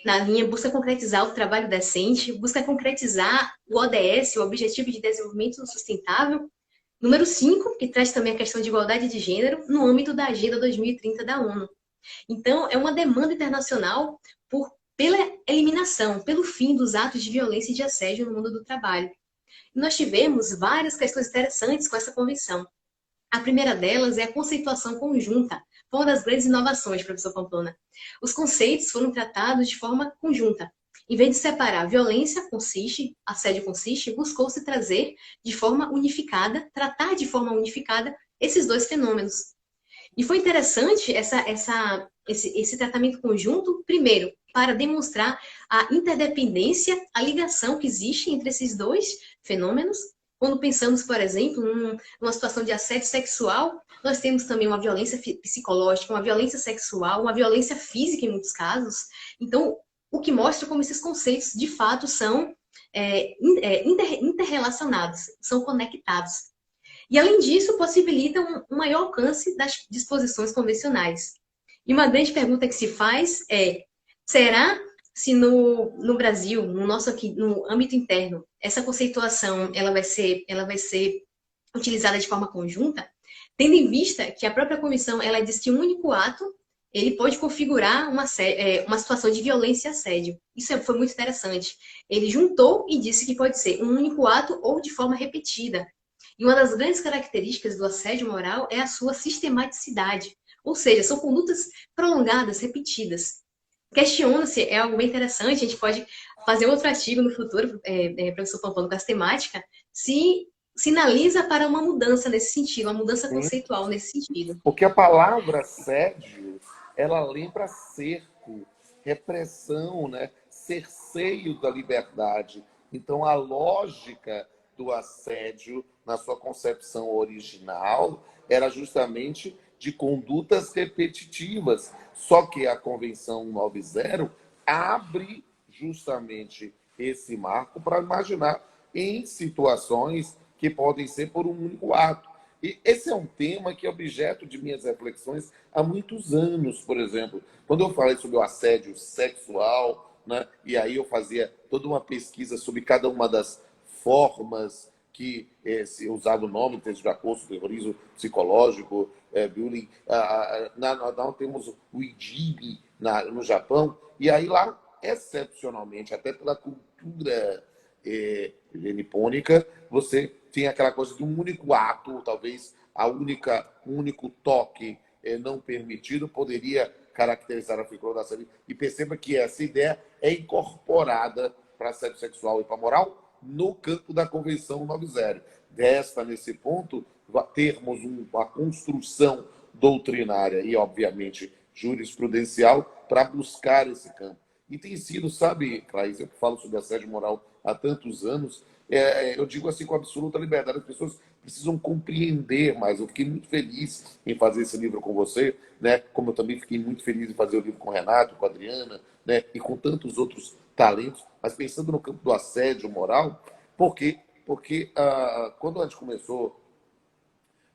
na linha, busca concretizar o trabalho decente, busca concretizar o ODS, o Objetivo de Desenvolvimento Sustentável, número 5, que traz também a questão de igualdade de gênero no âmbito da Agenda 2030 da ONU. Então, é uma demanda internacional pela eliminação, pelo fim dos atos de violência e de assédio no mundo do trabalho. E nós tivemos várias questões interessantes com essa convenção. A primeira delas é a conceituação conjunta. Foi uma das grandes inovações, professor Pamplona. Os conceitos foram tratados de forma conjunta. Em vez de separar violência assédio consiste, buscou-se trazer de forma unificada, tratar de forma unificada esses dois fenômenos. E foi interessante esse tratamento conjunto, primeiro, para demonstrar a interdependência, a ligação que existe entre esses dois fenômenos. Quando pensamos, por exemplo, numa situação de assédio sexual, nós temos também uma violência psicológica, uma violência sexual, uma violência física em muitos casos. Então, o que mostra como esses conceitos, de fato, são interrelacionados, são conectados. E, além disso, possibilita um maior alcance das disposições convencionais. E uma grande pergunta que se faz é: será se no Brasil, no âmbito interno, essa conceituação ela vai ser utilizada de forma conjunta, tendo em vista que a própria comissão ela diz que um único ato ele pode configurar uma situação de violência e assédio. Isso foi muito interessante. Ele juntou e disse que pode ser um único ato ou de forma repetida. E uma das grandes características do assédio moral é a sua sistematicidade. Ou seja, são condutas prolongadas, repetidas. Questiona-se, é algo bem interessante, a gente pode fazer outro artigo no futuro, professor Pampano, com essa temática, se sinaliza para uma mudança nesse sentido, uma mudança conceitual nesse sentido. Porque a palavra assédio, ela lembra cerco, repressão, né? Cerceio da liberdade. Então, a lógica do assédio, na sua concepção original, era justamente de condutas repetitivas. Só que a Convenção 90 abre justamente esse marco para imaginar em situações que podem ser por um único ato. E esse é um tema que é objeto de minhas reflexões há muitos anos, por exemplo. Quando eu falei sobre o assédio sexual, né, e aí eu fazia toda uma pesquisa sobre cada uma das formas que se usava o nome, de acoso, terrorismo psicológico, bullying. Nós temos o IGIB no Japão, e aí lá, excepcionalmente, até pela cultura nipônica, você tem aquela coisa de um único ato, talvez um único toque não permitido poderia caracterizar a figura da assédio. E perceba que essa ideia é incorporada para assédio sexual e para moral no campo da Convenção 90. Resta, nesse ponto, termos uma construção doutrinária e, obviamente, jurisprudencial para buscar esse campo. E tem sido, sabe, Clarice, eu falo sobre assédio moral há tantos anos, eu digo assim com absoluta liberdade, as pessoas precisam compreender mais. Eu fiquei muito feliz em fazer esse livro com você, né? Como eu também fiquei muito feliz em fazer o livro com o Renato, com a Adriana, né? E com tantos outros talentos, mas pensando no campo do assédio moral, porque quando a gente começou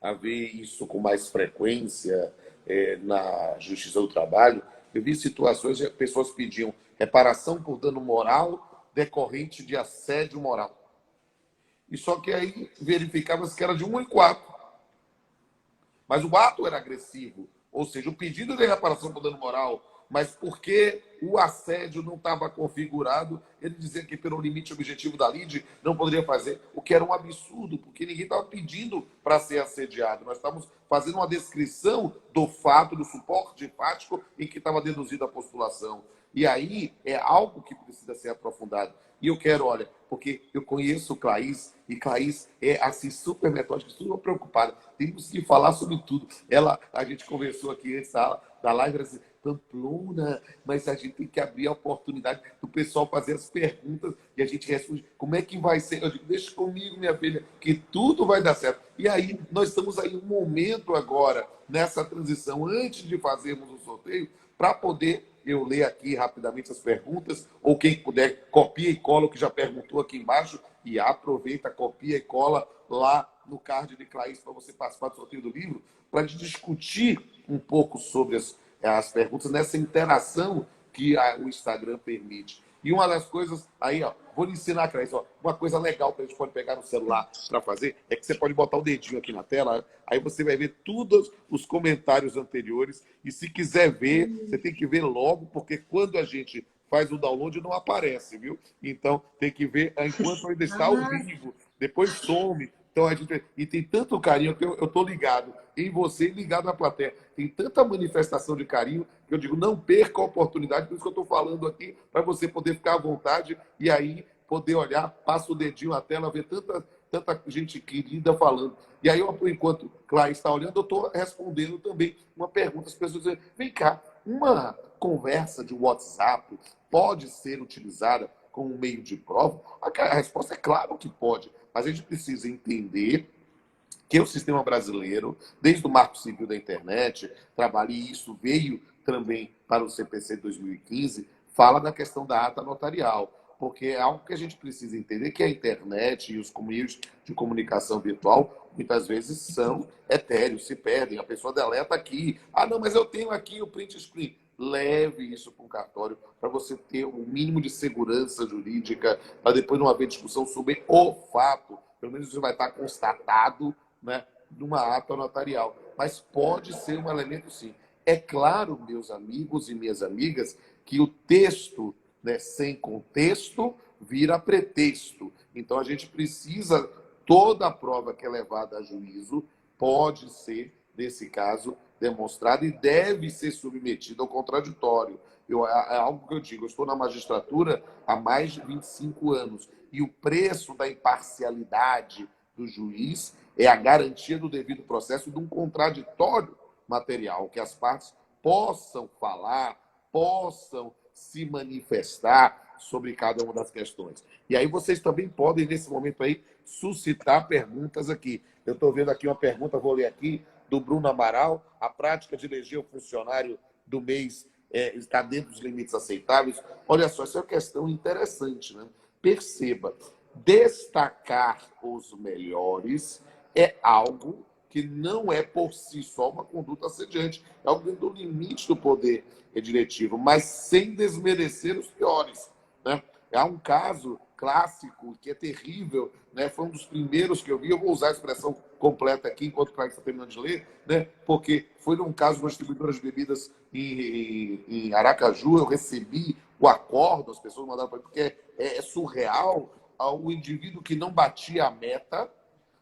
a ver isso com mais frequência na Justiça do Trabalho, eu vi situações de pessoas pediam reparação por dano moral decorrente de assédio moral. E só que aí verificava-se que era de 1 em 4. Mas o ato era agressivo. Ou seja, o pedido de reparação por dano moral, mas porque o assédio não estava configurado, ele dizia que pelo limite objetivo da lide não poderia fazer, o que era um absurdo, porque ninguém estava pedindo para ser assediado. Nós estávamos fazendo uma descrição do fato, do suporte fático em que estava deduzida a postulação. E aí é algo que precisa ser aprofundado. E eu quero, olha, porque eu conheço o Claís, e Claís é assim, super metódica, super preocupada. Temos que falar sobre tudo. A gente conversou aqui antes da live, ela disse, Pamplona, mas a gente tem que abrir a oportunidade do pessoal fazer as perguntas e a gente responde, como é que vai ser? Eu digo, deixa comigo, minha filha, que tudo vai dar certo. E aí, nós estamos aí um momento agora, nessa transição, antes de fazermos o sorteio, para poder eu ler aqui rapidamente as perguntas, ou quem puder, copia e cola o que já perguntou aqui embaixo, e aproveita, copia e cola lá no card de Claís para você participar do sorteio do livro, para a gente discutir um pouco sobre as perguntas, nessa interação que o Instagram permite. E uma das coisas, aí, ó, vou lhe ensinar, Claís, ó, uma coisa legal que a gente pode pegar no celular para fazer, é que você pode botar o dedinho aqui na tela, aí você vai ver todos os comentários anteriores, e se quiser ver, você tem que ver logo, porque quando a gente faz o download, não aparece, viu? Então, tem que ver enquanto ainda está ao vivo, depois some. Então, e tem tanto carinho que eu estou ligado em você e ligado na plateia. Tem tanta manifestação de carinho que eu digo, não perca a oportunidade, por isso que eu estou falando aqui, para você poder ficar à vontade e aí poder olhar, passa o dedinho na tela, ver tanta gente querida falando. E aí, enquanto Clay está olhando, eu estou respondendo também uma pergunta. As pessoas dizem, vem cá, uma conversa de WhatsApp pode ser utilizada como meio de prova? A resposta é claro que pode, mas a gente precisa entender que o sistema brasileiro, desde o Marco Civil da Internet, trabalha, e isso veio também para o CPC de 2015, fala da questão da ata notarial, porque é algo que a gente precisa entender, que a internet e os meios de comunicação virtual, muitas vezes, são etéreos, se perdem, a pessoa deleta aqui, não, mas eu tenho aqui o print screen. Leve isso para um cartório para você ter um mínimo de segurança jurídica, para depois não haver discussão sobre o fato. Pelo menos isso vai estar constatado, né, numa ata notarial. Mas pode ser um elemento, sim. É claro, meus amigos e minhas amigas, que o texto, né, sem contexto vira pretexto. Então, a gente precisa, toda a prova que é levada a juízo pode ser, nesse caso, demonstrada e deve ser submetida ao contraditório. É algo que eu digo, eu estou na magistratura há mais de 25 anos e o preço da imparcialidade do juiz é a garantia do devido processo de um contraditório material, que as partes possam falar, possam se manifestar sobre cada uma das questões. E aí vocês também podem, nesse momento aí, suscitar perguntas aqui. Eu estou vendo aqui uma pergunta, vou ler aqui, do Bruno Amaral. A prática de eleger o funcionário do mês está dentro dos limites aceitáveis? Olha só, essa é uma questão interessante, né? Perceba, destacar os melhores é algo que não é por si só uma conduta assediante, é algo dentro do limite do poder diretivo, mas sem desmerecer os piores, né? Há um caso clássico que é terrível, né? Foi um dos primeiros que eu vi, eu vou usar a expressão completa aqui, enquanto o Cláudio está terminando de ler, né? Porque foi num caso de uma distribuidora de bebidas em Aracaju, eu recebi o acordo, as pessoas mandaram para mim, porque é surreal, o indivíduo que não batia a meta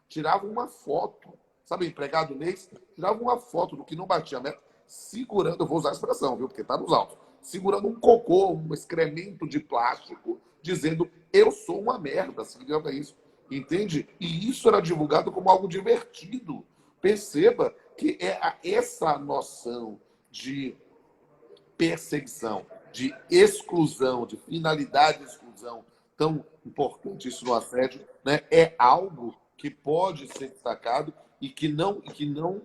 tirava uma foto, sabe, empregado do mês, tirava uma foto do que não batia a meta, segurando, eu vou usar a expressão, viu, porque está nos autos, segurando um cocô, um excremento de plástico, dizendo, eu sou uma merda, significa isso, entende? E isso era divulgado como algo divertido. Perceba que é essa noção de perseguição, de exclusão, de finalidade de exclusão, tão importante isso no assédio, né? É algo que pode ser destacado e que não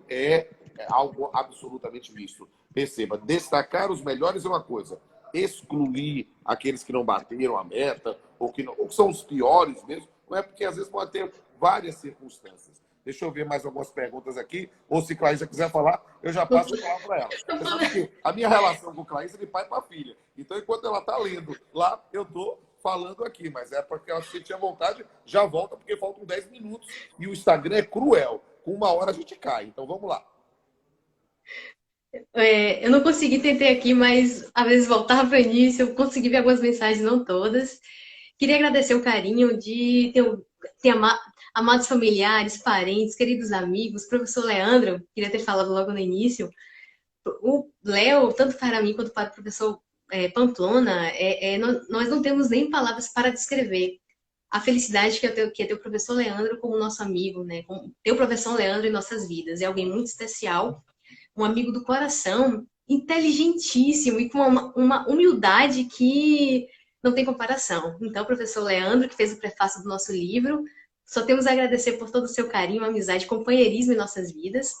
é algo absolutamente visto. Perceba, destacar os melhores é uma coisa, excluir aqueles que não bateram a meta, ou que são os piores mesmo, não é, porque às vezes pode ter várias circunstâncias. Deixa eu ver mais algumas perguntas aqui. Ou se Claísa quiser falar, eu já passo a palavra para ela. Você sabe que a minha relação com Claísa é de pai para filha. Então, enquanto ela está lendo lá, eu estou falando aqui. Mas é porque ela se tinha vontade, já volta, porque faltam 10 minutos. E o Instagram é cruel. Com 1 hora a gente cai. Então, vamos lá. Eu não consegui, tentei aqui, mas às vezes voltava para o início, eu consegui ver algumas mensagens, não todas. Queria agradecer o carinho de ter amados familiares, parentes, queridos amigos, professor Leandro, queria ter falado logo no início. O Léo, tanto para mim quanto para o professor Pamplona, nós não temos nem palavras para descrever a felicidade que é ter o professor Leandro como nosso amigo, né? Ter o professor Leandro em nossas vidas. É alguém muito especial, um amigo do coração, inteligentíssimo e com uma humildade que não tem comparação. Então, professor Leandro, que fez o prefácio do nosso livro, só temos a agradecer por todo o seu carinho, amizade, companheirismo em nossas vidas.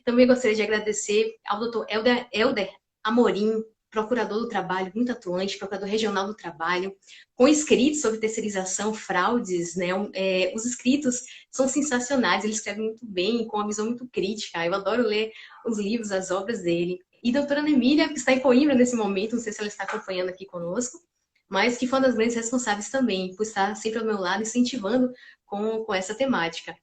Também gostaria de agradecer ao doutor Helder Amorim, procurador do trabalho, muito atuante, procurador regional do trabalho, com escritos sobre terceirização, fraudes, né? Os escritos são sensacionais, ele escreve muito bem, com uma visão muito crítica. Eu adoro ler os livros, as obras dele. E a doutora Emília, que está em Coimbra nesse momento, não sei se ela está acompanhando aqui conosco, mas que foi uma das grandes responsáveis também, por estar sempre ao meu lado, incentivando com essa temática.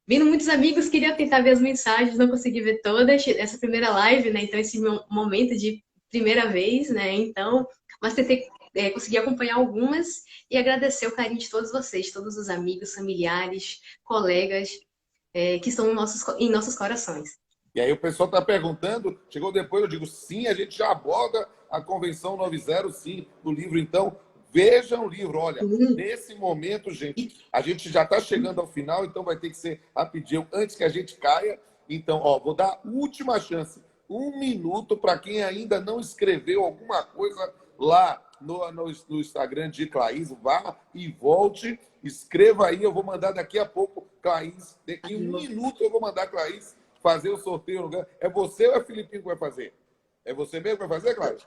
Vendo muitos amigos, queria tentar ver as mensagens, não consegui ver todas, essa primeira live, né? Então, esse momento de primeira vez, né? Então, mas tentei conseguir acompanhar algumas e agradecer o carinho de todos vocês, todos os amigos, familiares, colegas que estão em nossos corações. E aí o pessoal está perguntando, chegou depois, eu digo, sim, a gente já aborda a Convenção 90, sim, do livro. Então, vejam o livro. Olha, nesse momento, gente, a gente já está chegando ao final, então vai ter que ser rapidinho, antes que a gente caia. Então, ó, vou dar a última chance. 1 minuto para quem ainda não escreveu alguma coisa lá no Instagram de Claís. Vá e volte, escreva aí, eu vou mandar daqui a pouco, Claís. Daqui 1 minuto eu vou mandar Claís fazer o sorteio. É você ou é o Filipinho que vai fazer? É você mesmo que vai fazer, Claís?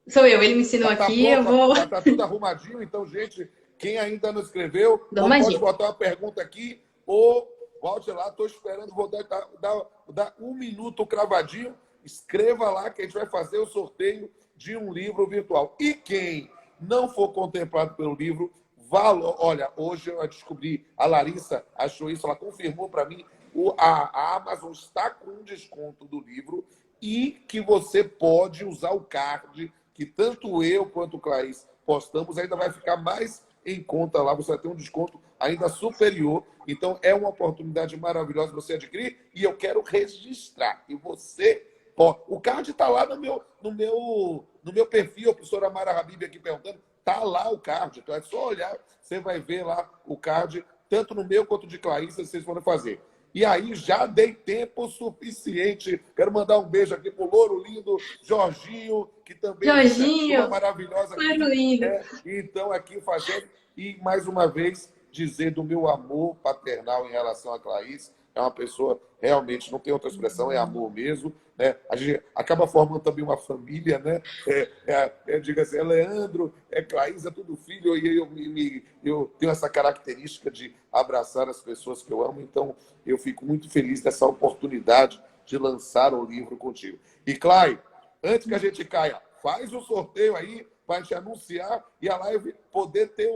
Sou eu, ele me ensinou aqui, eu vou... Já está tudo arrumadinho, então, gente, quem ainda não escreveu, ou pode botar uma pergunta aqui, ou volte lá, estou esperando, vou dar 1 minuto cravadinho, escreva lá que a gente vai fazer o sorteio de um livro virtual. E quem não for contemplado pelo livro, olha, hoje eu descobri, a Larissa achou isso, ela confirmou para mim, a Amazon está com um desconto do livro e que você pode usar o card que tanto eu quanto o Claís postamos, ainda vai ficar mais em conta lá, você vai ter um desconto ainda superior. Então, é uma oportunidade maravilhosa você adquirir e eu quero registrar. E você pode. O card está lá no meu perfil, a professora Mara Habib aqui perguntando, está lá o card. Então, é só olhar, você vai ver lá o card, tanto no meu quanto de Claís, vocês podem fazer. E aí já dei tempo suficiente. Quero mandar um beijo aqui pro louro lindo, Jorginho, que também Jorginho, é uma maravilhosa aqui. lindo. Então, aqui fazendo. E, mais uma vez, dizer do meu amor paternal em relação a Claís. É uma pessoa, realmente, não tem outra expressão, é amor mesmo. Né? A gente acaba formando também uma família, né? Diga assim, é Leandro, é Claís, é tudo filho, e eu tenho essa característica de abraçar as pessoas que eu amo, então eu fico muito feliz dessa oportunidade de lançar o livro contigo. E, Clay, antes que a gente caia, faz o sorteio aí para te anunciar e a live poder ter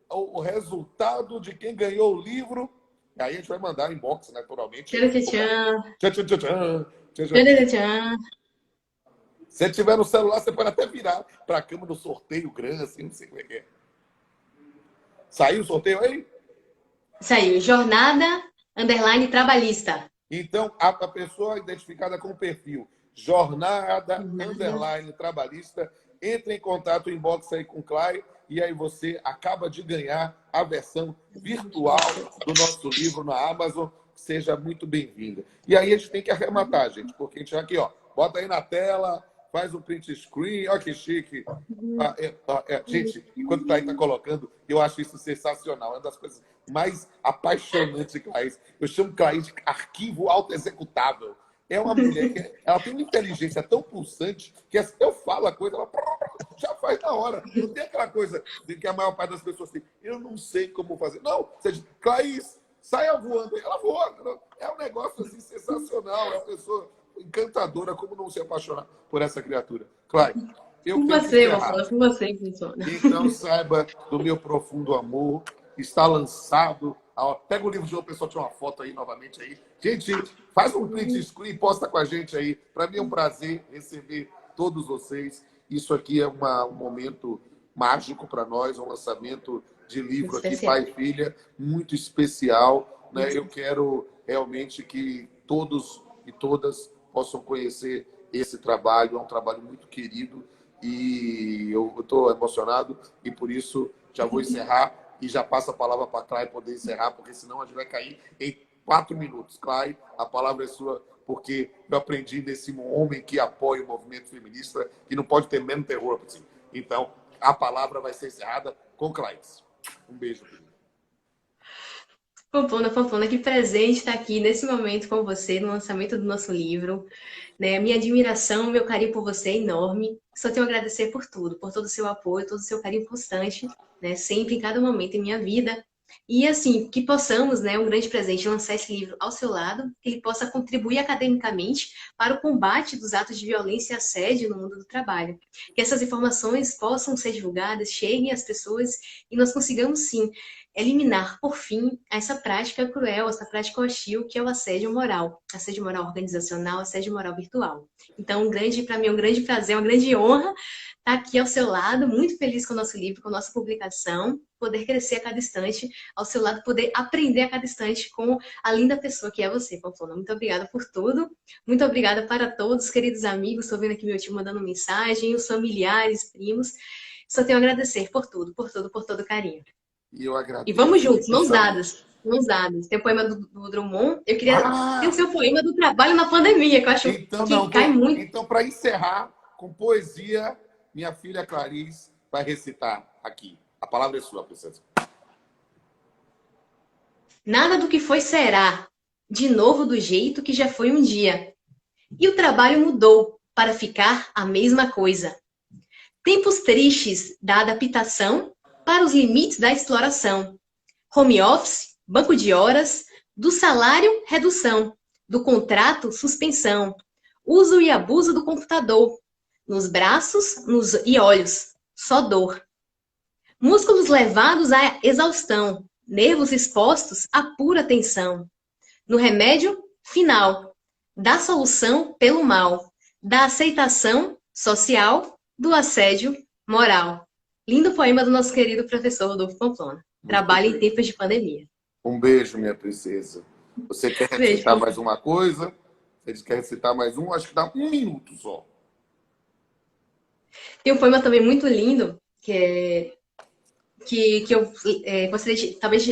o resultado de quem ganhou o livro. Aí a gente vai mandar inbox, naturalmente. Se tiver no celular, você pode até virar para a câmera do sorteio grande, assim, não sei como é que é. Saiu o sorteio aí? Saiu. Jornada _trabalhista. Então, a pessoa identificada com o perfil Jornada _trabalhista, entre em contato, inbox aí com o Clay, e aí você acaba de ganhar a versão virtual do nosso livro na Amazon. Seja muito bem-vinda. E aí a gente tem que arrematar, gente, porque a gente aqui, ó, bota aí na tela, faz um print screen, olha que chique. Gente, enquanto o Clay está colocando, eu acho isso sensacional. É uma das coisas mais apaixonantes de Claís. Eu chamo Claís de arquivo autoexecutável. É uma mulher que ela tem uma inteligência tão pulsante que assim, eu falo a coisa, ela já faz na hora. Não tem aquela coisa de que a maior parte das pessoas tem. Eu não sei como fazer. Não, você diz, Claís, saia voando. Ela voa. É um negócio assim, sensacional. É uma pessoa encantadora. Como não se apaixonar por essa criatura? Claro, eu Com tenho que você, encerrar. Fonfona, com você que funciona. Então, saiba do meu profundo amor. Está lançado. Pega o livro de uma pessoa, tira uma foto aí novamente aí. Gente, faz um print screen e posta com a gente aí. Para mim é um prazer receber todos vocês. Isso aqui é um momento mágico para nós, um lançamento de livro aqui, Especial. pai e filha, muito especial. Né? Eu quero realmente que todos e todas possam conhecer esse trabalho. É um trabalho muito querido e eu estou emocionado e por isso já vou encerrar e já passo a palavra para a Clay poder encerrar, porque senão a gente vai cair em 4 minutos. Clay, a palavra é sua, porque eu aprendi desse homem que apoia o movimento feminista, que não pode ter menos terror. Assim. Então, a palavra vai ser encerrada com Clay. Um beijo, querido. Fonfona, que presente estar aqui nesse momento com você, no lançamento do nosso livro. Né? Minha admiração, meu carinho por você é enorme. Só tenho a agradecer por tudo, por todo o seu apoio, todo o seu carinho constante, né? Sempre, em cada momento em minha vida. E assim, que possamos, né, um grande presente, lançar esse livro ao seu lado, que ele possa contribuir academicamente para o combate dos atos de violência e assédio no mundo do trabalho. Que essas informações possam ser divulgadas, cheguem às pessoas e nós consigamos, sim, eliminar, por fim, essa prática cruel, essa prática hostil que é o assédio moral organizacional, assédio moral virtual. Então, para mim, é um grande prazer, uma grande honra estar aqui ao seu lado, muito feliz com o nosso livro, com a nossa publicação, poder crescer a cada instante, ao seu lado, poder aprender a cada instante com a linda pessoa que é você, Fonfona. Muito obrigada por tudo, muito obrigada para todos, queridos amigos, estou vendo aqui meu tio mandando mensagem, os familiares, primos, só tenho a agradecer por tudo, por todo o carinho. E eu E vamos agradeço juntos, mãos imensamente. dadas. Mãos dadas. Tem o poema do Drummond. Eu queria ter o Ah, seu poema do trabalho na pandemia, que eu acho então que não. cai muito. Então, para encerrar, com poesia, minha filha Clarice vai recitar aqui. A palavra é sua, princesa. Nada do que foi será, de novo do jeito que já foi um dia. E o trabalho mudou para ficar a mesma coisa. Tempos tristes da adaptação para os limites da exploração. Home office, banco de horas, do salário, redução, do contrato, suspensão, uso e abuso do computador, nos braços e olhos, só dor. Músculos levados à exaustão, nervos expostos à pura tensão. No remédio, final, da solução pelo mal, da aceitação social, do assédio moral. Lindo poema do nosso querido professor Rodolfo Pamplona. Muito Trabalho em bem. tempos de pandemia. Um beijo, minha princesa. Você quer Beijo, recitar Pamplona. mais uma coisa? Você quer recitar mais um? Acho que dá 1 minuto só. Tem um poema também muito lindo, que eu gostaria de, talvez,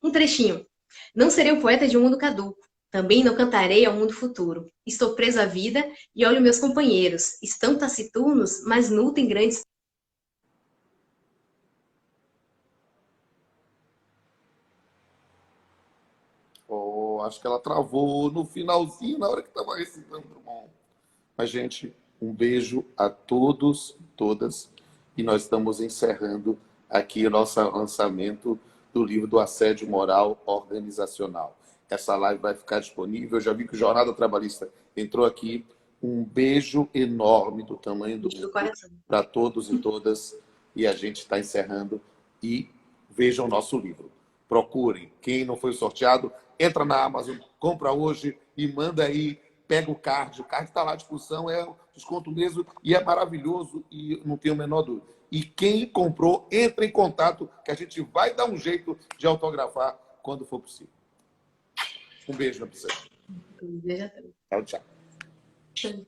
um trechinho. Não serei um poeta de um mundo caduco. Também não cantarei ao mundo futuro. Estou preso à vida e olho meus companheiros. Estão taciturnos, mas nutrem grandes. Oh, acho que ela travou no finalzinho, na hora que estava recitando. Bom. Mas, gente, um beijo a todos e todas. E nós estamos encerrando aqui o nosso lançamento do livro do Assédio Moral Organizacional. Essa live vai ficar disponível. Eu já vi que o Jornada Trabalhista entrou aqui. Um beijo enorme do tamanho do Do mundo coração. para todos e todas. E a gente está encerrando. E vejam o nosso livro. Procurem. Quem não foi sorteado, entra na Amazon, compra hoje e manda aí. Pega o card está lá à discussão, é desconto mesmo e é maravilhoso e não tenho a menor dúvida. E quem comprou, entra em contato que a gente vai dar um jeito de autografar quando for possível. Um beijo na princesa. Um beijo a todos. Tchau, tchau.